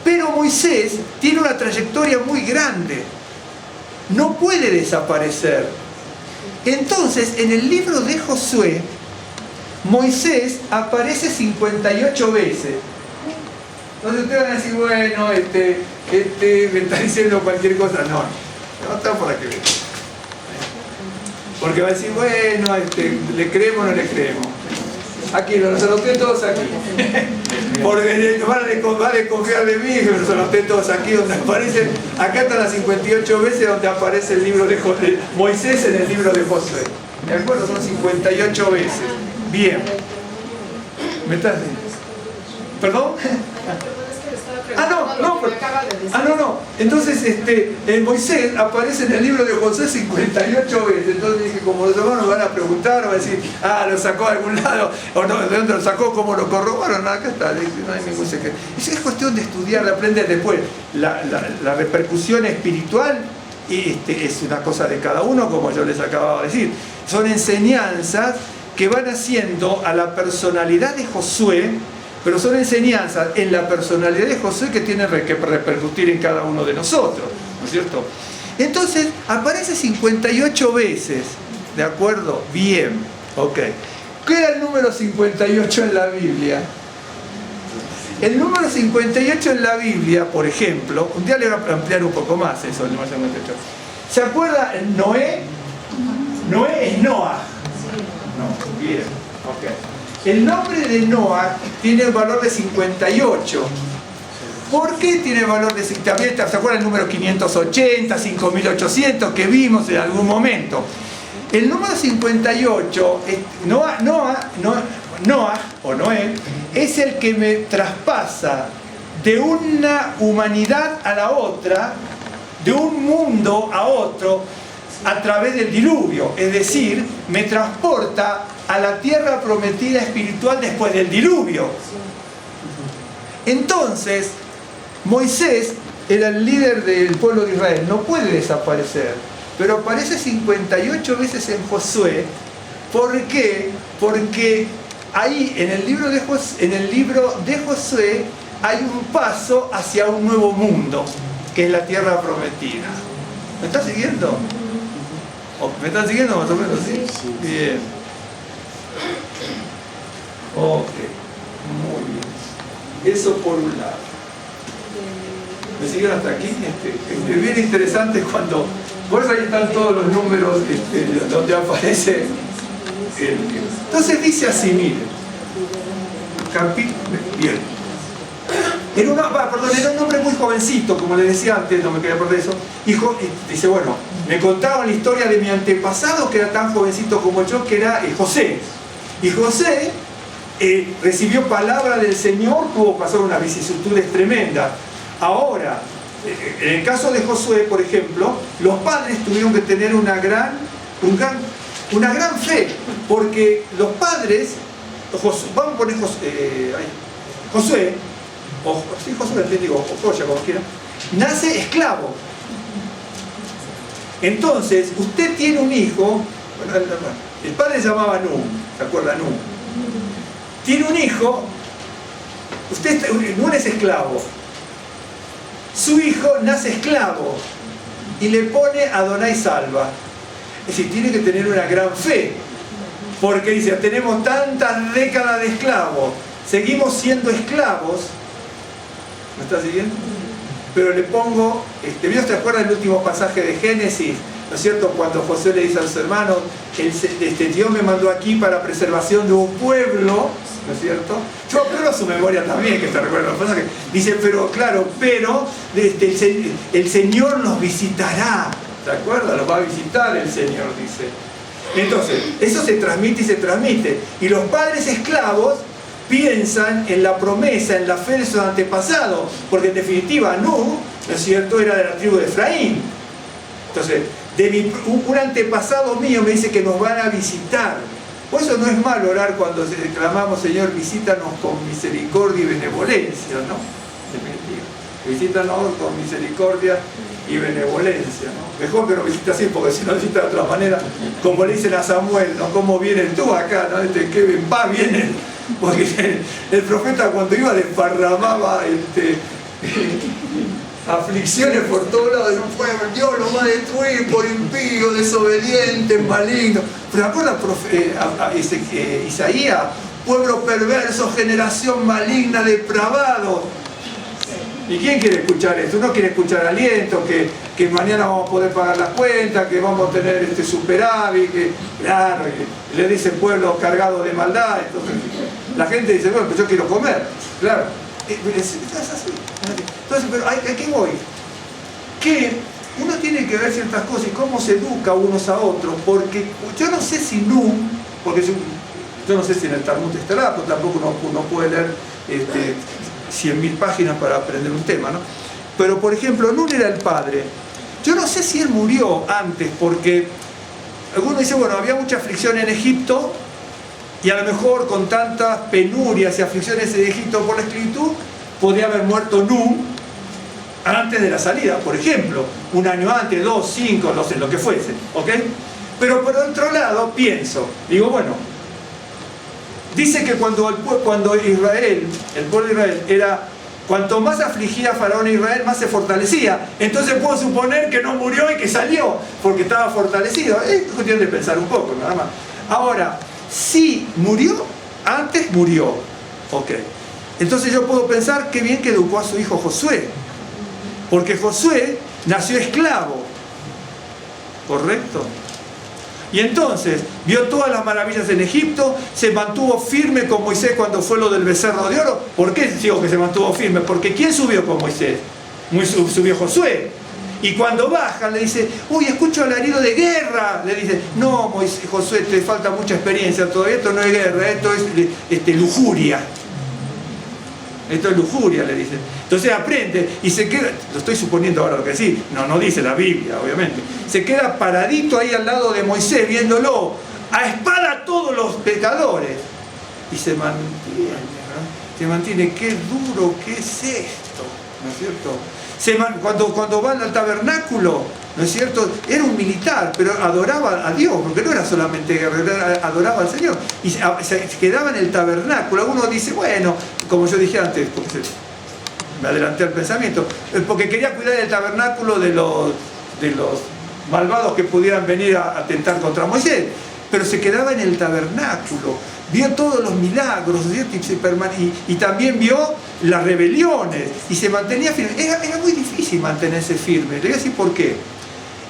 Pero Moisés tiene una trayectoria muy grande. No puede desaparecer. Entonces, en el libro de Josué, Moisés aparece 58 veces. Entonces ustedes van a decir, bueno, me está diciendo cualquier cosa. No está por aquí. Porque va a decir, bueno, ¿le creemos o no le creemos? Aquí, los anoté todos aquí. Porque va a desconfiar de mí, los anoté todos aquí donde aparecen. Acá están las 58 veces donde aparece el libro de Moisés en el libro de Josué. ¿De acuerdo? Son 58 veces. Bien. ¿Me estás diciendo? ¿Perdón? No. Entonces, Moisés aparece en el libro de Josué 58 veces. Entonces dije, como los hermanos van a preguntar, van a decir, lo sacó de algún lado, o no, ¿de dónde lo sacó? ¿Cómo lo corroboraron? Acá está, no hay ningún secreto. Es cuestión de estudiar, de aprender después. La repercusión espiritual es una cosa de cada uno, como yo les acababa de decir. Son enseñanzas que van haciendo a la personalidad de Josué, pero son enseñanzas en la personalidad de Josué que tienen que repercutir en cada uno de nosotros, ¿no es cierto? Entonces, aparece 58 veces, ¿de acuerdo? Bien, ok. ¿Qué era el número 58 en la Biblia? El número 58 en la Biblia, por ejemplo, un día le voy a ampliar un poco más eso, el número 58. ¿Se acuerda Noé? Noé es Noah. No, bien, ok. El nombre de Noah tiene el valor de 58. ¿Por qué tiene el valor de 58? ¿Se acuerdan el número 580, 5800 que vimos en algún momento? El número 58, Noé, es el que me traspasa de una humanidad a la otra, de un mundo a otro, a través del diluvio. Es decir, me transporta a la tierra prometida espiritual después del diluvio. Entonces, Moisés era el líder del pueblo de Israel, no puede desaparecer, pero aparece 58 veces en Josué. ¿Por qué? Porque ahí en el libro de Josué hay un paso hacia un nuevo mundo, que es la tierra prometida. ¿Me estás siguiendo? ¿Me están siguiendo más o menos? ¿Sí? Bien. Ok, muy bien. Eso por un lado. ¿Me siguen hasta aquí? Es bien interesante cuando... Por eso ahí están todos los números donde aparece... Entonces dice así, miren. Bien. Era un hombre muy jovencito, como les decía antes, no me quería perder eso. Y dice, bueno, me contaron la historia de mi antepasado, que era tan jovencito como yo, que era José. Y José recibió palabra del Señor, tuvo que pasar unas vicisitudes tremendas. Ahora, en el caso de Josué, por ejemplo, los padres tuvieron que tener una gran fe, porque los padres, vamos a poner Josué, Josué, como quiera, nace esclavo. Entonces, usted tiene un hijo, el padre se llamaba Nun, ¿se acuerda? Nun. Tiene un hijo, Nun es esclavo. Su hijo nace esclavo y le pone Adonai salva. Es decir, tiene que tener una gran fe, porque dice, tenemos tantas décadas de esclavos, seguimos siendo esclavos. ¿Me está siguiendo? Pero le pongo, ¿Dios te acuerdas del último pasaje de Génesis? ¿No es cierto? Cuando José le dice a sus hermanos, Dios me mandó aquí para preservación de un pueblo, ¿no es cierto? Yo apelo a su memoria también, que te recuerda. Dice, pero claro, el Señor los visitará. ¿Se acuerdan? Los va a visitar el Señor, dice. Entonces, eso se transmite y se transmite. Y los padres esclavos piensan en la promesa, en la fe de sus antepasados, porque en definitiva Nuh, ¿no es cierto?, era de la tribu de Efraín. Entonces, un antepasado mío me dice que nos van a visitar. Por eso no es malo orar cuando clamamos, Señor, visítanos con misericordia y benevolencia, ¿no? Definitiva. Visítanos con misericordia y benevolencia, ¿no? Mejor que nos visite así, porque si no visita de otra manera, como le dicen a Samuel, ¿no? ¿Cómo vienes tú acá? ¿No? Que en paz vienen. Porque el profeta cuando iba desparramaba aflicciones por todos lados de un pueblo. Dios lo va a destruir por impío, desobediente, maligno. ¿Pero acuerdas Isaías? Pueblo perverso, generación maligna, depravado. ¿Y quién quiere escuchar esto? Uno quiere escuchar aliento, que mañana vamos a poder pagar las cuentas, que vamos a tener superávit, claro, y le dice pueblo cargado de maldad. Entonces, la gente dice, bueno, pues yo quiero comer, claro. Es así. Entonces, pero ¿a qué voy? Que uno tiene que ver ciertas cosas y cómo se educa unos a otros, porque yo no sé si Nuh, porque yo no sé si en el Talmud estará, pero tampoco uno puede leer 100.000 páginas para aprender un tema, ¿no? Pero por ejemplo, Nuh era el padre. Yo no sé si él murió antes, porque algunos dicen, bueno, había mucha aflicción en Egipto, y a lo mejor con tantas penurias y aflicciones en Egipto por la esclavitud, podría haber muerto Nuh antes de la salida, por ejemplo, un año antes, 2, 5, no sé, lo que fuese, ¿ok? Pero por otro lado, digo, bueno, dice que cuando Israel, el pueblo de Israel, era, cuanto más afligía Faraón a Israel, más se fortalecía. Entonces puedo suponer que no murió y que salió, porque estaba fortalecido. Es cuestión de pensar un poco, nada más. Ahora, si murió, antes murió. Ok. Entonces yo puedo pensar qué bien que educó a su hijo Josué. Porque Josué nació esclavo. ¿Correcto? Y entonces vio todas las maravillas en Egipto, se mantuvo firme con Moisés cuando fue lo del becerro de oro. ¿Por qué digo que se mantuvo firme? Porque ¿quién subió con Moisés? Subió Josué. Y cuando baja le dice, uy, escucho alarido de guerra. Le dice, no, Josué, te falta mucha experiencia todavía, esto no es guerra, esto es lujuria. Esto es lujuria, le dice. Entonces aprende y se queda, lo estoy suponiendo ahora lo que sí, no dice la Biblia, obviamente. Se queda paradito ahí al lado de Moisés, viéndolo, a espada a todos los pecadores. Y se mantiene, ¿no? Se mantiene, qué duro, qué es esto, ¿no es cierto? Cuando van al tabernáculo, ¿no es cierto? Era un militar, pero adoraba a Dios, porque no era solamente guerrero, adoraba al Señor. Y se quedaba en el tabernáculo. Algunos dicen, bueno, como yo dije antes, porque me adelanté al pensamiento, porque quería cuidar el tabernáculo de los malvados que pudieran venir a atentar contra Moisés. Pero se quedaba en el tabernáculo, vio todos los milagros, ¿cierto? Y también vio las rebeliones y se mantenía firme. Era muy difícil mantenerse firme. Le voy a decir por qué.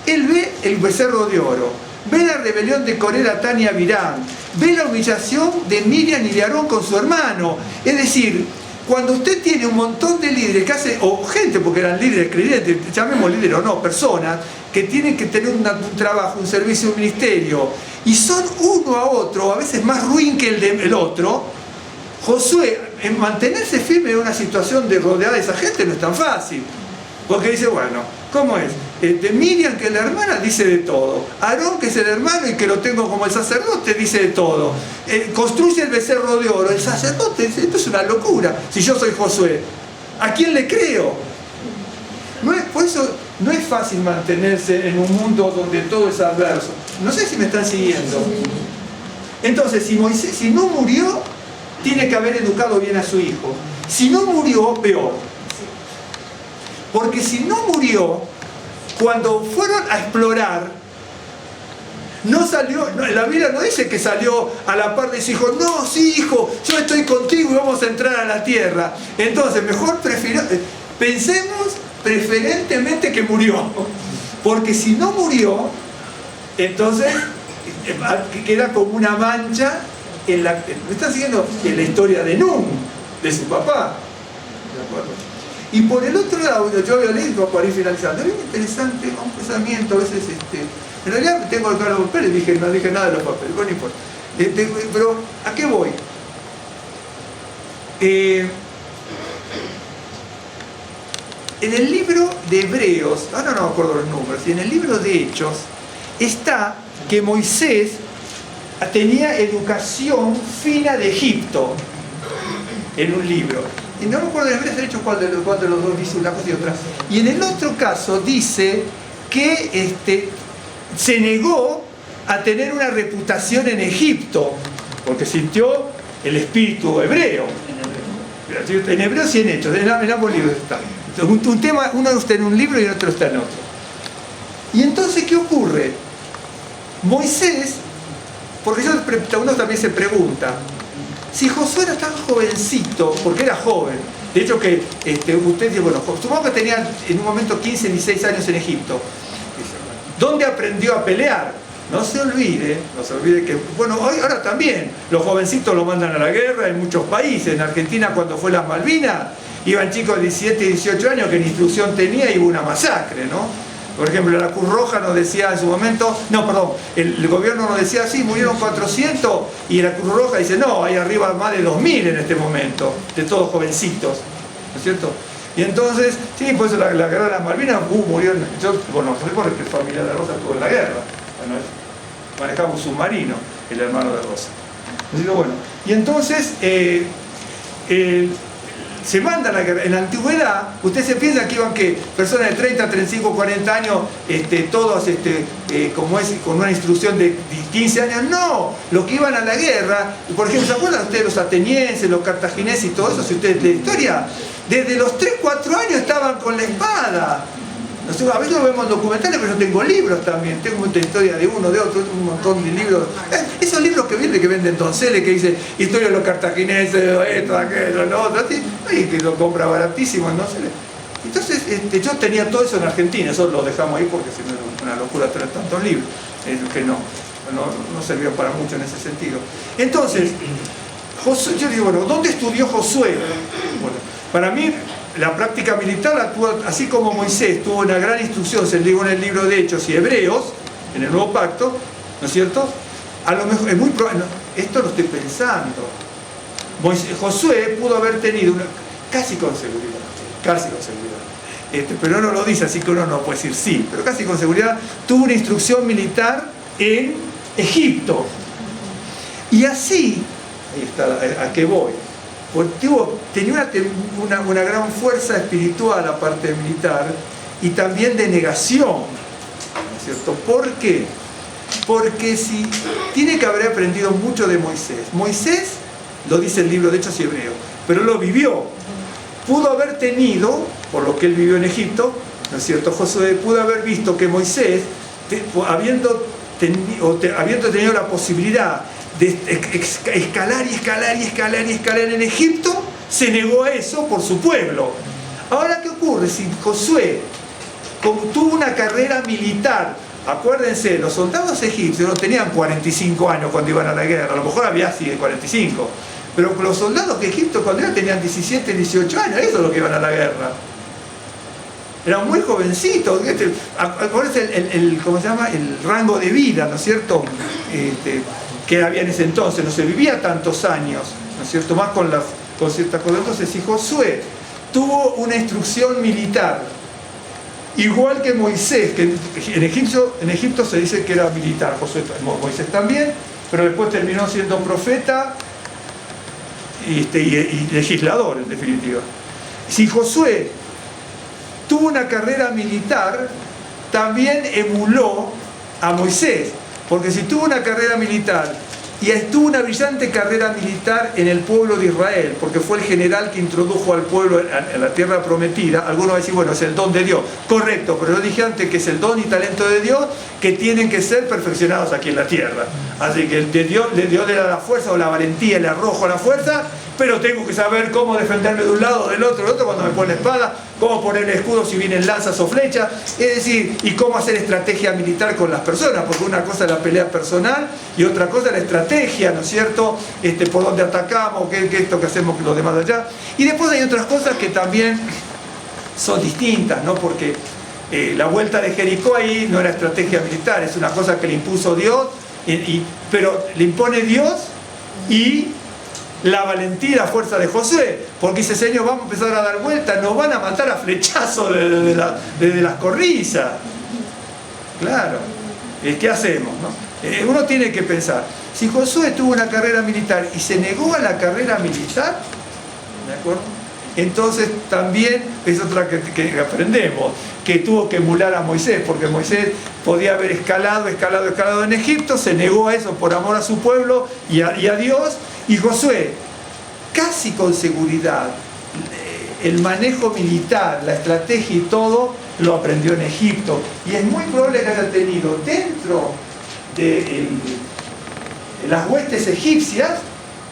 Él ve el becerro de oro, ve la rebelión de Coré, Datán y Abirán, ve la humillación de Miriam y de Aarón con su hermano. Es decir, cuando usted tiene un montón de líderes que hacen, o gente, porque eran líderes creyentes, llamemos líderes o no, personas que tienen que tener un trabajo, un servicio, un ministerio, y son uno a otro, a veces más ruin que el otro, Josué, en mantenerse firme en una situación de rodeada de esa gente no es tan fácil. Porque dice, bueno, ¿cómo es? Miriam, que es la hermana, dice de todo. Aarón, que es el hermano y que lo tengo como el sacerdote, dice de todo. Construye el becerro de oro. El sacerdote dice, esto es una locura. Si yo soy Josué, ¿a quién le creo? Por eso no es fácil mantenerse en un mundo donde todo es adverso. No sé si me están siguiendo. Entonces, si no murió, tiene que haber educado bien a su hijo. Si no murió, peor. Porque si no murió, cuando fueron a explorar, no salió, la Biblia no dice que salió a la par de su hijo, no, sí, hijo, yo estoy contigo y vamos a entrar a la tierra. Entonces, mejor pensemos preferentemente que murió. Porque si no murió, entonces queda como una mancha en la... ¿Me están siguiendo? En la historia de Nuh, de su papá. ¿De acuerdo? Y por el otro lado, yo había leído para ir finalizando, es bien interesante, un pensamiento a veces, en realidad tengo acá los papeles, no dije nada de los papeles, no importa. Pero, ¿a qué voy? En el libro de Hebreos, ahora no me acuerdo los números, y en el libro de Hechos está que Moisés tenía educación fina de Egipto en un libro. Y no me acuerdo de Hebreos, de hecho, cuál de los dos dice una cosa y otra. Y en el otro caso dice que se negó a tener una reputación en Egipto, porque sintió el espíritu hebreo. En Hebreos y en Hechos, en ambos libros está. Un tema, uno está en un libro y el otro está en otro. Y entonces, ¿qué ocurre? Moisés, porque uno también se pregunta, si Josué era tan jovencito, porque era joven, de hecho que usted dice, bueno, supongo que tenía en un momento 15, 16 años en Egipto, ¿dónde aprendió a pelear? No se olvide que, bueno, ahora también, los jovencitos lo mandan a la guerra en muchos países. En Argentina, cuando fue las Malvinas, iban chicos de 17 y 18 años que ni instrucción tenía y hubo una masacre, ¿no? Por ejemplo, la Cruz Roja nos decía en su momento, no, perdón, el gobierno nos decía, sí, murieron 400, y la Cruz Roja dice, no, hay arriba más de 2000 en este momento, de todos jovencitos, ¿no es cierto? Y entonces, sí, por eso la guerra de las Malvinas, murieron, bueno, porque el familiar de Rosa estuvo en la guerra, bueno, manejaba un submarino, el hermano de Rosa. Así que bueno, y entonces, se manda a la guerra. En la antigüedad, usted se piensa que iban personas de 30, 35, 40 años, todos como es, con una instrucción de 15 años. No, los que iban a la guerra, por ejemplo, ¿se acuerdan ustedes los atenienses, los cartagineses y todo eso? Si ustedes leen historia, desde los 3, 4 años estaban con la espada. Nosotros a veces lo vemos en documentales, pero yo tengo libros también, tengo mucha historia de uno, de otro, un montón de libros. Esos libros que venden Donceles, que dice historia de los cartagineses, esto, aquello, lo otro, y que lo compra baratísimo en Donceles. Entonces, yo tenía todo eso en Argentina, eso lo dejamos ahí porque si no es una locura tener tantos libros, que no sirvió para mucho en ese sentido. Entonces, yo digo, bueno, ¿dónde estudió Josué? Bueno, para mí, la práctica militar, así como Moisés tuvo una gran instrucción, se digo en el libro de Hechos y Hebreos, en el Nuevo Pacto, ¿no es cierto? A lo mejor, es muy probable, esto lo estoy pensando. Josué pudo haber tenido casi con seguridad, pero no lo dice, así que uno no puede decir sí, pero casi con seguridad, tuvo una instrucción militar en Egipto. Y así, ahí está, ¿a qué voy? Tenía una gran fuerza espiritual aparte militar y también de negación, ¿no es cierto? ¿Por qué? Porque tiene que haber aprendido mucho de Moisés. Moisés, lo dice el libro de Hechos y Hebreos, pero lo vivió. Pudo haber tenido, por lo que él vivió en Egipto, ¿no es cierto? Josué pudo haber visto que Moisés, habiendo tenido la posibilidad de escalar en Egipto, se negó a eso por su pueblo. Ahora, ¿qué ocurre? Si Josué tuvo una carrera militar, acuérdense, los soldados egipcios no tenían 45 años cuando iban a la guerra, a lo mejor había así de 45, pero los soldados de Egipto cuando tenían 17, 18 años, eso es lo que iban a la guerra. Eran muy jovencitos. Acuérdense ¿cómo se llama? El rango de vida, ¿no es cierto? Que había en ese entonces, no se vivía tantos años, ¿no es cierto? Más con ciertas cosas. Entonces, si Josué tuvo una instrucción militar, igual que Moisés, que en Egipto se dice que era militar, Moisés también, pero después terminó siendo profeta y legislador, en definitiva. Si Josué tuvo una carrera militar, también emuló a Moisés. Porque si tuvo una carrera militar y tuvo una brillante carrera militar en el pueblo de Israel, porque fue el general que introdujo al pueblo en la tierra prometida, algunos van a decir, bueno, es el don de Dios. Correcto, pero yo dije antes que es el don y talento de Dios que tienen que ser perfeccionados aquí en la tierra. Así que Dios le da la fuerza o la valentía, el arrojo, la fuerza, pero tengo que saber cómo defenderme de un lado o del otro cuando me pone la espada, cómo poner el escudo si vienen lanzas o flechas, es decir, y cómo hacer estrategia militar con las personas, porque una cosa es la pelea personal y otra cosa es la estrategia, ¿no es cierto? Por dónde atacamos, qué esto que hacemos los demás allá. Y después hay otras cosas que también son distintas, ¿no? Porque la vuelta de Jericó ahí no era estrategia militar, es una cosa que le impuso Dios, pero le impone Dios y la valentía y la fuerza de Josué, porque dice, Señor, vamos a empezar a dar vueltas, nos van a matar a flechazos desde las corrisas. Claro, ¿qué hacemos, no? Uno tiene que pensar, si Josué tuvo una carrera militar y se negó a la carrera militar, ¿de acuerdo? Entonces también es otra que aprendemos, que tuvo que emular a Moisés, porque Moisés podía haber escalado en Egipto, se negó a eso por amor a su pueblo y a Dios, y Josué, casi con seguridad, el manejo militar, la estrategia y todo, lo aprendió en Egipto, y es muy probable que haya tenido dentro de las huestes egipcias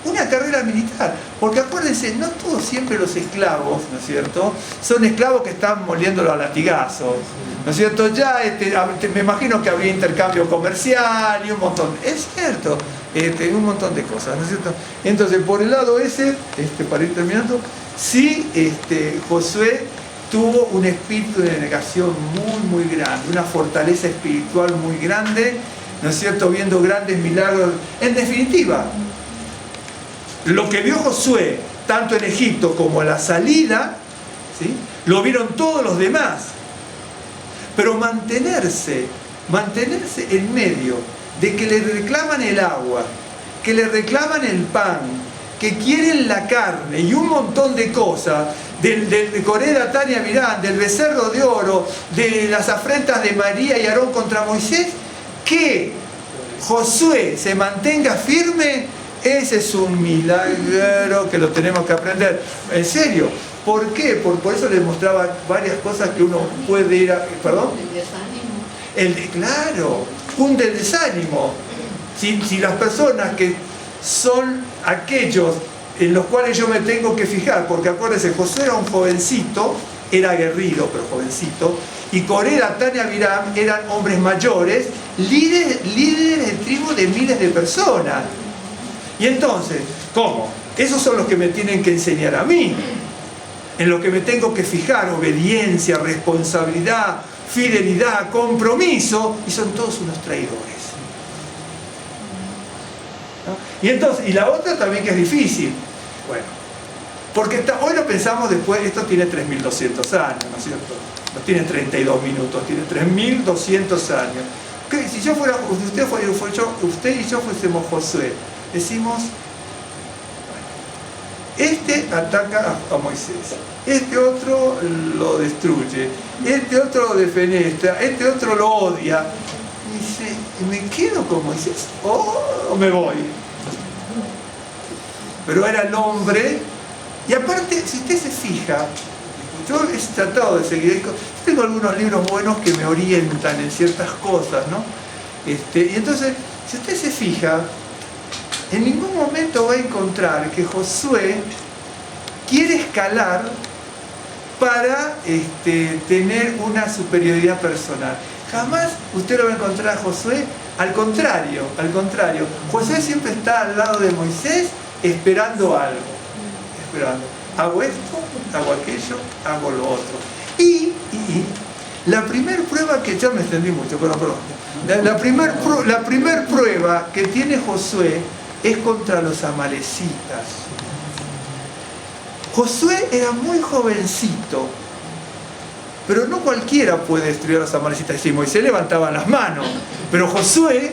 una carrera militar, porque acuérdense, no todos siempre los esclavos, ¿no es cierto?, son esclavos que están moliéndolo a latigazos, ¿no es cierto? Ya me imagino que habría intercambio comercial y un montón, es cierto, un montón de cosas, ¿no es cierto? Entonces, por el lado ese, para ir terminando, sí, Josué tuvo un espíritu de negación muy grande, una fortaleza espiritual muy grande, ¿no es cierto?, viendo grandes milagros. En definitiva, lo que vio Josué, tanto en Egipto como a la salida, ¿sí?, lo vieron todos los demás. Pero mantenerse en medio de que le reclaman el agua, que le reclaman el pan, que quieren la carne y un montón de cosas, de Coré, Datán y Abiram, del becerro de oro, de las afrentas de María y Aarón contra Moisés, que Josué se mantenga firme, ese es un milagro que lo tenemos que aprender. En serio, ¿por qué? Por eso les mostraba varias cosas que uno puede ir a... ¿Perdón? El desánimo. Claro, un del desánimo. Si las personas que son aquellos en los cuales yo me tengo que fijar, porque acuérdense, Josué era un jovencito, era aguerrido, pero jovencito, y Coré, Datán y Abiram eran hombres mayores, líderes de tribu de miles de personas. Y entonces, ¿cómo? Esos son los que me tienen que enseñar a mí, en lo que me tengo que fijar: obediencia, responsabilidad, fidelidad, compromiso, y son todos unos traidores. ¿No? Y entonces, y la otra también que es difícil, bueno, porque hoy lo pensamos después, esto tiene 3.200 años, ¿no es cierto? No tiene 32 minutos, tiene 3.200 años. ¿Qué? Si yo fuera, usted y yo fuésemos Josué, decimos, este ataca a Moisés, este otro lo destruye, este otro lo defenestra, este otro lo odia. Y dice, ¿me quedo con Moisés o me voy? Pero era el hombre, y aparte, si usted se fija, yo he tratado de seguir, tengo algunos libros buenos que me orientan en ciertas cosas, ¿no? Y entonces, si usted se fija, en ningún momento va a encontrar que Josué quiere escalar para tener una superioridad personal. Jamás usted lo va a encontrar a Josué, al contrario. Josué siempre está al lado de Moisés esperando algo. Hago esto, hago aquello, hago lo otro. Y la primer prueba que, ya me extendí mucho, perdón. La primer prueba que tiene Josué es contra los amalecitas. Josué era muy jovencito, pero no cualquiera puede destruir a los amalecitas. Si Moisés levantaba las manos, pero Josué,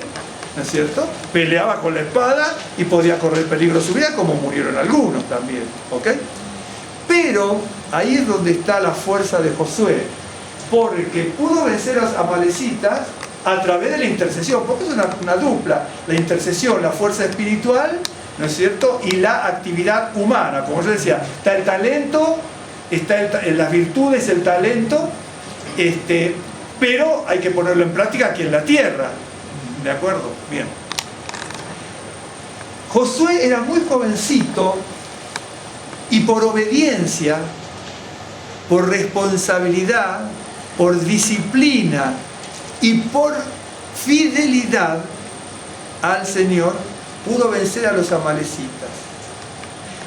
¿no es cierto?, peleaba con la espada y podía correr peligro su vida, como murieron algunos también, ¿ok? Pero ahí es donde está la fuerza de Josué, porque pudo vencer a los amalecitas a través de la intercesión, porque es una dupla, la intercesión, la fuerza espiritual, ¿no es cierto?, y la actividad humana. Como yo decía, está el talento, en las virtudes, el talento, pero hay que ponerlo en práctica aquí en la tierra. ¿De acuerdo? Bien. Josué era muy jovencito y por obediencia, por responsabilidad, por disciplina y por fidelidad al Señor, pudo vencer a los amalecitas.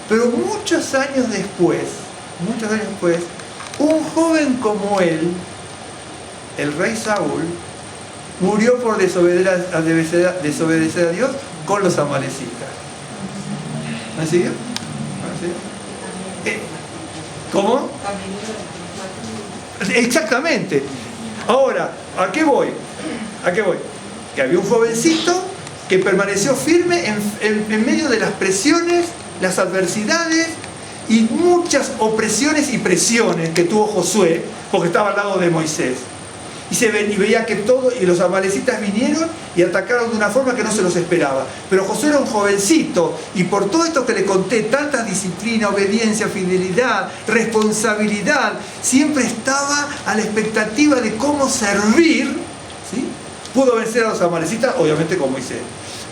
Pero muchos años después, un joven como él, el rey Saúl, murió por desobedecer a Dios con los amalecitas. ¿Me siguió? ¿Cómo? Exactamente. Ahora, ¿a qué voy? Que había un jovencito que permaneció firme en medio de las presiones, las adversidades y muchas opresiones y presiones que tuvo Josué, porque estaba al lado de Moisés. Y veía que y los amalecitas vinieron y atacaron de una forma que no se los esperaba. Pero Josué era un jovencito, y por todo esto que le conté, tanta disciplina, obediencia, fidelidad, responsabilidad, siempre estaba a la expectativa de cómo servir, ¿sí? Pudo vencer a los amalecitas, obviamente con Moisés.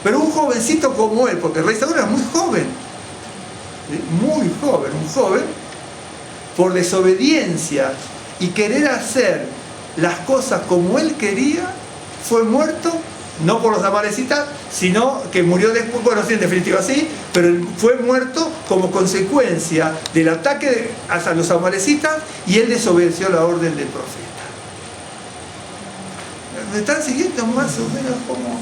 Pero un jovencito como él, porque el rey Saúl era muy joven, ¿sí? Muy joven, un joven, por desobediencia y querer hacer las cosas como él quería, fue muerto, no por los amalecitas, sino que murió después, bueno, sí, en definitiva sí, pero fue muerto como consecuencia del ataque hacia los amalecitas, y él desobedeció la orden del profeta. ¿Me están siguiendo más o menos como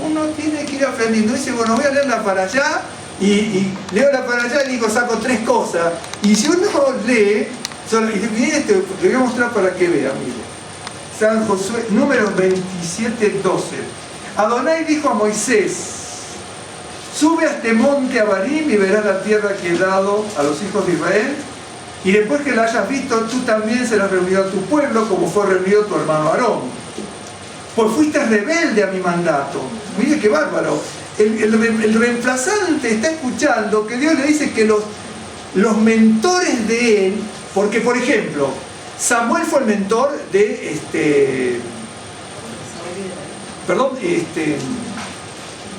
uno tiene que ir aprendiendo? Dice, bueno, voy a leerla para allá, y leo la para allá y digo, saco 3 cosas. Y si uno lee, le voy a mostrar para que vea, amigo. San Josué, Números 27:12. Adonai dijo a Moisés: sube a este monte Abarim y verás la tierra que he dado a los hijos de Israel, y después que la hayas visto, tú también serás reunido a tu pueblo, como fue reunido tu hermano Aarón. Pues fuiste rebelde a mi mandato. Mire qué bárbaro. El reemplazante está escuchando que Dios le dice que los mentores de él, porque por ejemplo, Samuel fue el mentor de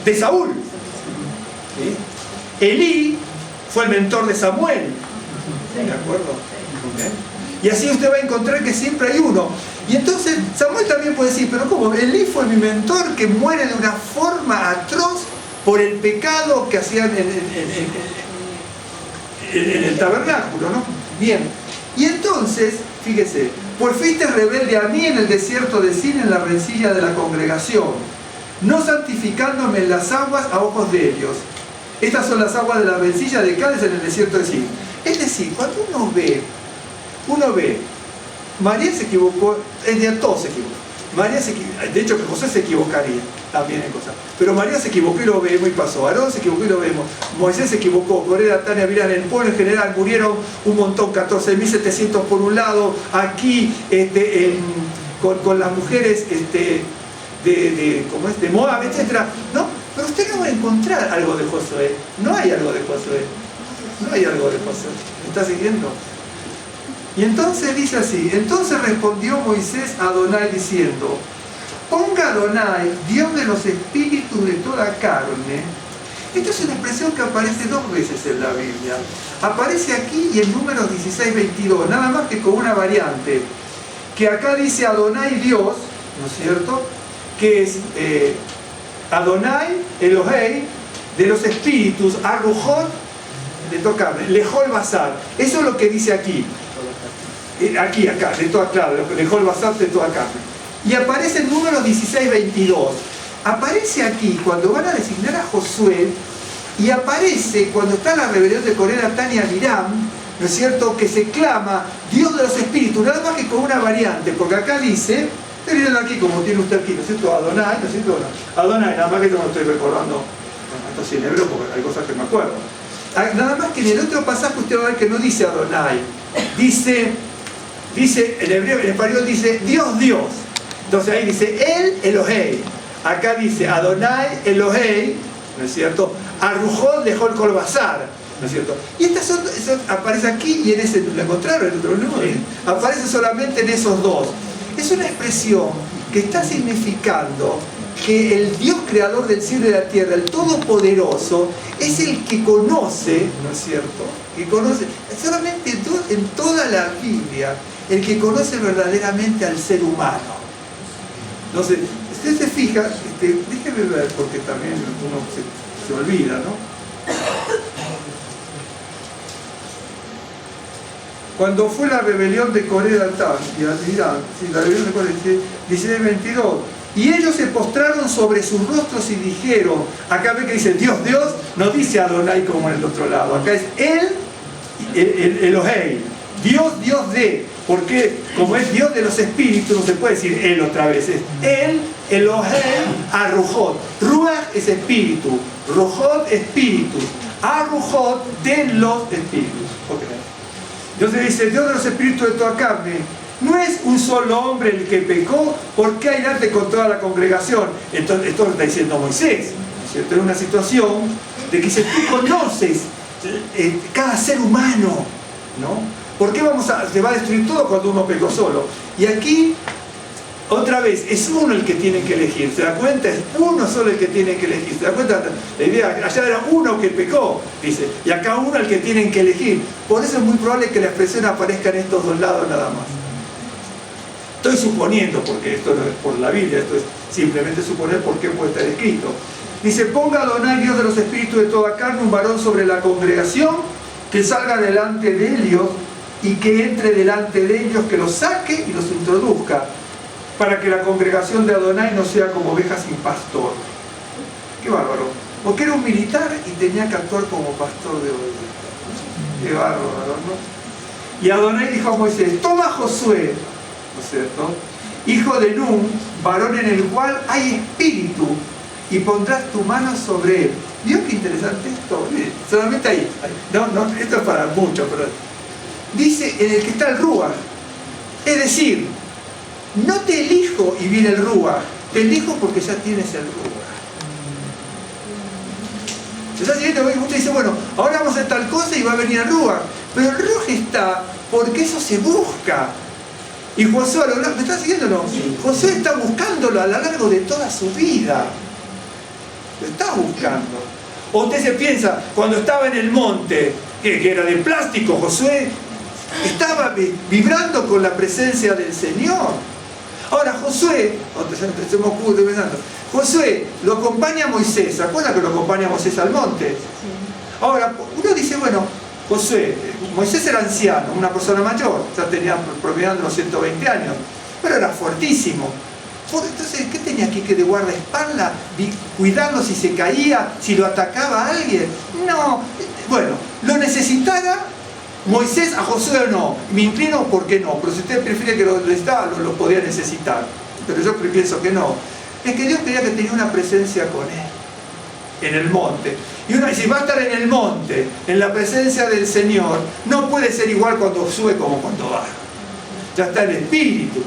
de Saúl, ¿sí? Elí fue el mentor de Samuel, ¿de acuerdo? Y así usted va a encontrar que siempre hay uno. Y entonces Samuel también puede decir, pero ¿cómo? Elí fue mi mentor que muere de una forma atroz por el pecado que hacían en el tabernáculo, ¿no? Bien. Y entonces, fíjese, pues fuiste rebelde a mí en el desierto de Sin, en la rencilla de la congregación, no santificándome en las aguas a ojos de ellos. Estas son las aguas de la rencilla de Cádiz en el desierto de Sin. Es decir, cuando uno ve, María se equivocó, todos se equivocó. De hecho que José se equivocaría también en cosas, pero María se equivocó y lo vemos y pasó. Aarón se equivocó y lo vemos. Moisés se equivocó. Coré, Datán y Abiram, en el pueblo en general murieron un montón, 14.700 por un lado. Aquí con las mujeres de Moab, etc. ¿No? Pero usted no va a encontrar algo de Josué. No hay algo de Josué. ¿Me está siguiendo? Y entonces dice así: entonces respondió Moisés a Adonai diciendo: ponga Adonai, Dios de los espíritus de toda carne. Esta es una expresión que aparece 2 veces en la Biblia. Aparece aquí y en Números 16:22, nada más que con una variante. Que acá dice Adonai Dios, ¿no es cierto? Que es Adonai, Elohei, de los espíritus, Arujot, de toda carne, Lejol Basar. Eso es lo que dice aquí. Acá, de toda carne, Lejol Basar de toda carne. Y aparece en Números 16:22. Aparece aquí cuando van a designar a Josué, y aparece cuando está la rebelión de Coré, Datán y Abiram, ¿no es cierto? Que se clama Dios de los espíritus, nada más que con una variante, porque acá dice, miren aquí como tiene usted aquí, ¿no es cierto? Adonai, ¿no es cierto? Adonai, nada más que no lo estoy recordando, esto sí en hebreo porque hay cosas que me acuerdo. Nada más que en el otro pasaje usted va a ver que no dice Adonai, dice en hebreo, en español dice Dios. Entonces ahí dice El Elohei. Acá dice Adonai Elohei, ¿no es cierto? Arujot Lejol Kol Basar, ¿no es cierto? Y estas aparece aquí y en ese, ¿lo encontraron? En otro no, ¿eh? Aparece solamente en esos 2. Es una expresión que está significando que el Dios creador del cielo y de la tierra, el Todopoderoso, es el que conoce, ¿no es cierto? Que conoce, solamente en toda la Biblia, el que conoce verdaderamente al ser humano. Entonces, usted se fija, déjeme ver porque también uno se olvida, ¿no? Cuando fue la rebelión de Coré, Datán y Abiram, sí, la rebelión de Coré, 16:22, Y ellos se postraron sobre sus rostros y dijeron, acá ve que dice Dios, Dios, no dice Adonai como en el otro lado, acá es Él, Elohei, Dios, Dios de, porque como es Dios de los espíritus, no se puede decir Él otra vez, es Él, Elohei, Arujot. Ruach es espíritu, Rojot espíritu, Arujot de los espíritus. Okay. Entonces dice, Dios de los espíritus de toda carne, no es un solo hombre el que pecó, ¿por qué airarte con toda la congregación? Entonces, esto lo está diciendo Moisés, ¿no es cierto? En una situación de que dice, tú conoces cada ser humano, ¿no? ¿Por qué se va a destruir todo cuando uno pecó solo? Y aquí, otra vez, es uno el que tiene que elegir, ¿se da cuenta? Es uno solo el que tiene que elegir, ¿se da cuenta? La idea, allá era uno que pecó, dice, y acá uno el que tienen que elegir. Por eso es muy probable que la expresión aparezca en estos dos lados nada más. Estoy suponiendo, porque esto no es por la Biblia, esto es simplemente suponer por qué puede estar escrito. Dice, ponga Adonai, Dios de los espíritus de toda carne, un varón sobre la congregación, que salga delante de ellos y que entre delante de ellos, que los saque y los introduzca, para que la congregación de Adonai no sea como ovejas sin pastor. Qué bárbaro, porque era un militar y tenía que actuar como pastor de ovejas. Qué bárbaro, ¿no? Y Adonai dijo a Moisés, toma a Josué, ¿no es cierto?, hijo de Nun, varón en el cual hay espíritu, y pondrás tu mano sobre él. ¿Vio qué interesante esto? Solamente ahí. No, esto es para mucho, pero dice en el que está el Ruach. Es decir, no te elijo y viene el Ruach, te elijo porque ya tienes el Ruach. Muchos dicen, bueno, ahora vamos a hacer tal cosa y va a venir el Ruach. Pero el Ruach está porque eso se busca. Y Josué, ¿me está siguiendo o no? Sí. Josué está buscándolo a lo largo de toda su vida. Lo está buscando. O usted se piensa, cuando estaba en el monte, que era de plástico, Josué estaba vibrando con la presencia del Señor. Ahora Josué, Josué lo acompaña a Moisés. ¿Se acuerdan que lo acompaña a Moisés al monte? Ahora, uno dice, bueno, Josué, Moisés era anciano, una persona mayor, ya tenía promedio de unos 120 años, pero era fuertísimo. Entonces, ¿qué tenía aquí que de guardaespaldas? Cuidarlo si se caía, si lo atacaba a alguien. No, bueno, lo necesitara Moisés, a Josué o no. Me inclino porque no, pero si usted prefiere que lo lo podía necesitar. Pero yo pienso que no. Es que Dios quería que tenía una presencia con él, en el monte. Y uno dice, va a estar en el monte, en la presencia del Señor, no puede ser igual cuando sube como cuando baja. Ya está el Espíritu.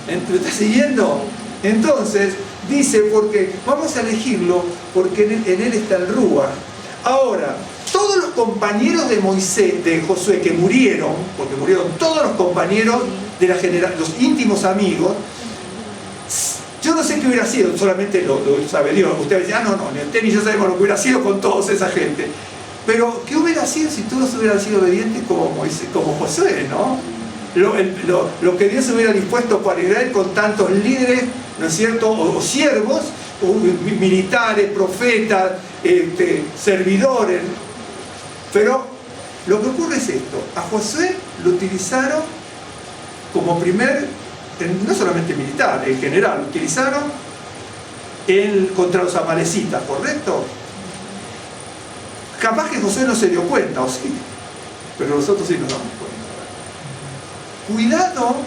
¿Me está siguiendo? Entonces, dice, porque vamos a elegirlo, porque en él está el Ruach. Ahora, todos los compañeros de Moisés, de Josué, que murieron, porque murieron todos los compañeros de la generación, los íntimos amigos, yo no sé qué hubiera sido, solamente lo sabe Dios. Ustedes dicen, no, ni usted ni yo sabemos lo que hubiera sido con toda esa gente. Pero, ¿qué hubiera sido si todos hubieran sido obedientes como Moisés, como Josué, ¿no? Lo que Dios hubiera dispuesto para Israel con tantos líderes, ¿no es cierto?, o siervos, o militares, profetas, servidores. Pero lo que ocurre es esto: a Josué lo utilizaron como no solamente militar, en general, lo utilizaron contra los amalecitas, ¿correcto? Capaz que Josué no se dio cuenta, o sí, pero nosotros sí nos damos cuenta. Cuidado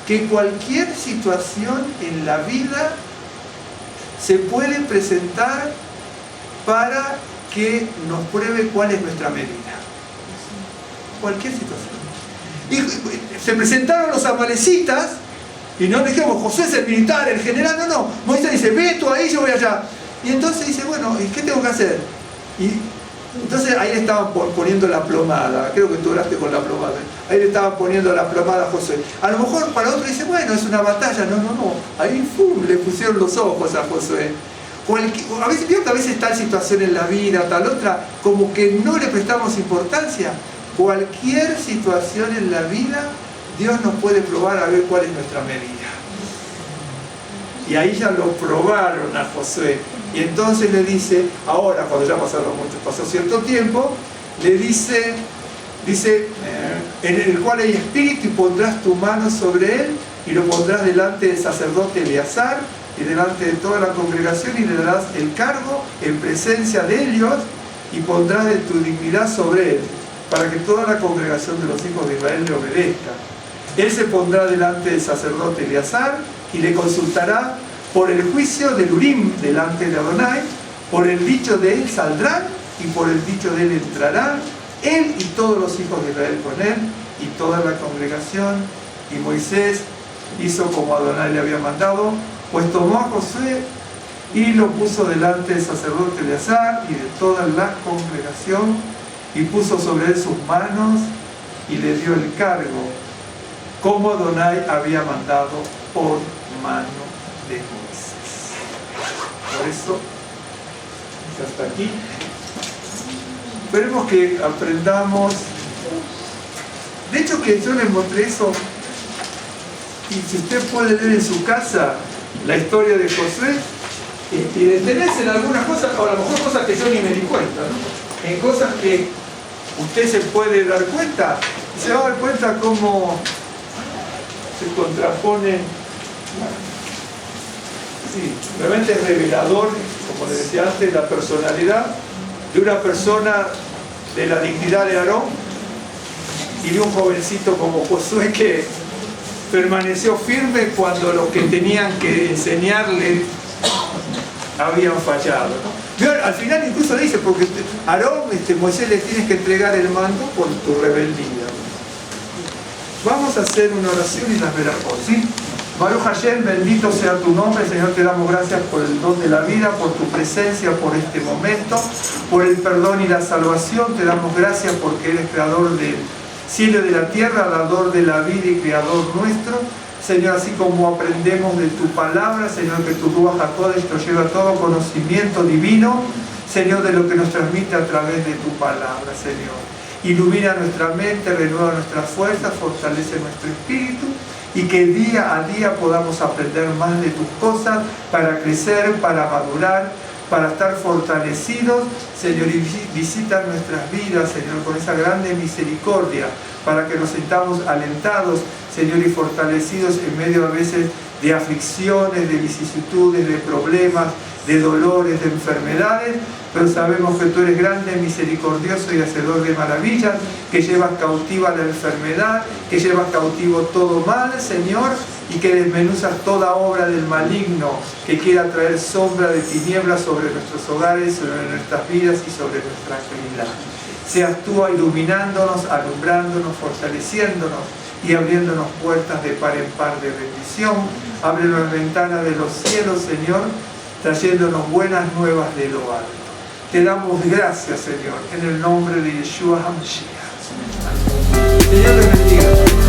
que cualquier situación en la vida se puede presentar para que nos pruebe cuál es nuestra medida. Cualquier situación. Y se presentaron los amalecitas y no dijimos, Josué es el militar, el general, no. Moisés dice, ve tú ahí, yo voy allá. Y entonces dice, bueno, ¿y qué tengo que hacer? Y entonces ahí le estaban poniendo la plomada, creo que tú oraste con la plomada, ahí le estaban poniendo la plomada a Josué. A lo mejor para otro dice, bueno, es una batalla, no, ahí le pusieron los ojos a Josué. A veces veo que a veces tal situación en la vida, tal otra, como que no le prestamos importancia. Cualquier situación en la vida, Dios nos puede probar a ver cuál es nuestra medida. Y ahí ya lo probaron a Josué. Y entonces le dice, ahora cuando ya pasó cierto tiempo, le dice, en el cual hay espíritu y pondrás tu mano sobre él y lo pondrás delante del sacerdote Eleazar y delante de toda la congregación, y le darás el cargo en presencia de ellos, y pondrás de tu dignidad sobre él, para que toda la congregación de los hijos de Israel le obedezca. Él se pondrá delante del sacerdote Eleazar y le consultará por el juicio del Urim delante de Adonai. Por el dicho de él saldrán y por el dicho de él entrarán, él y todos los hijos de Israel con él y toda la congregación. Y Moisés hizo como Adonai le había mandado, pues tomó a Josué y lo puso delante del sacerdote Eleazar y de toda la congregación, y puso sobre él sus manos y le dio el cargo, como Adonai había mandado por mano de Moisés. Por eso, hasta aquí. Esperemos que aprendamos. De hecho, que yo les mostré eso, y si usted puede leer en su casa la historia de Josué, y detenerse en algunas cosas, o a lo mejor cosas que yo ni me di cuenta, ¿no? En cosas que usted se puede dar cuenta, y se va a dar cuenta cómo se contraponen. Sí, realmente es revelador, como les decía antes, la personalidad de una persona de la dignidad de Aarón y de un jovencito como Josué, que permaneció firme cuando los que tenían que enseñarle habían fallado, ¿no? Al final incluso le dice, porque Aarón, Moisés, le tienes que entregar el mando por tu rebeldía. Vamos a hacer una oración y las veremos, ¿sí? Baruch Hashem, bendito sea tu nombre, Señor, te damos gracias por el don de la vida, por tu presencia, por este momento, por el perdón y la salvación. Te damos gracias porque eres creador del cielo y de la tierra, dador de la vida y creador nuestro. Señor, así como aprendemos de tu palabra, Señor, que tu Ruach HaKodesh nos lleva a todo conocimiento divino, Señor, de lo que nos transmite a través de tu palabra, Señor. Ilumina nuestra mente, renueva nuestras fuerzas, fortalece nuestro espíritu, y que día a día podamos aprender más de tus cosas para crecer, para madurar, para estar fortalecidos, Señor, y visita nuestras vidas, Señor, con esa grande misericordia, para que nos sintamos alentados, Señor, y fortalecidos en medio a veces de aflicciones, de vicisitudes, de problemas, de dolores, de enfermedades, pero sabemos que tú eres grande, misericordioso y hacedor de maravillas, que llevas cautiva la enfermedad, que llevas cautivo todo mal, Señor, y que desmenuzas toda obra del maligno que quiera traer sombra de tinieblas sobre nuestros hogares, sobre nuestras vidas y sobre nuestra actividad. Seas tú iluminándonos, alumbrándonos, fortaleciéndonos y abriéndonos puertas de par en par de bendición. Ábrenos las ventanas de los cielos, Señor, trayéndonos buenas nuevas de lo alto. Te damos gracias, Señor, en el nombre de Yeshua HaMashiach. Señor, les bendiga.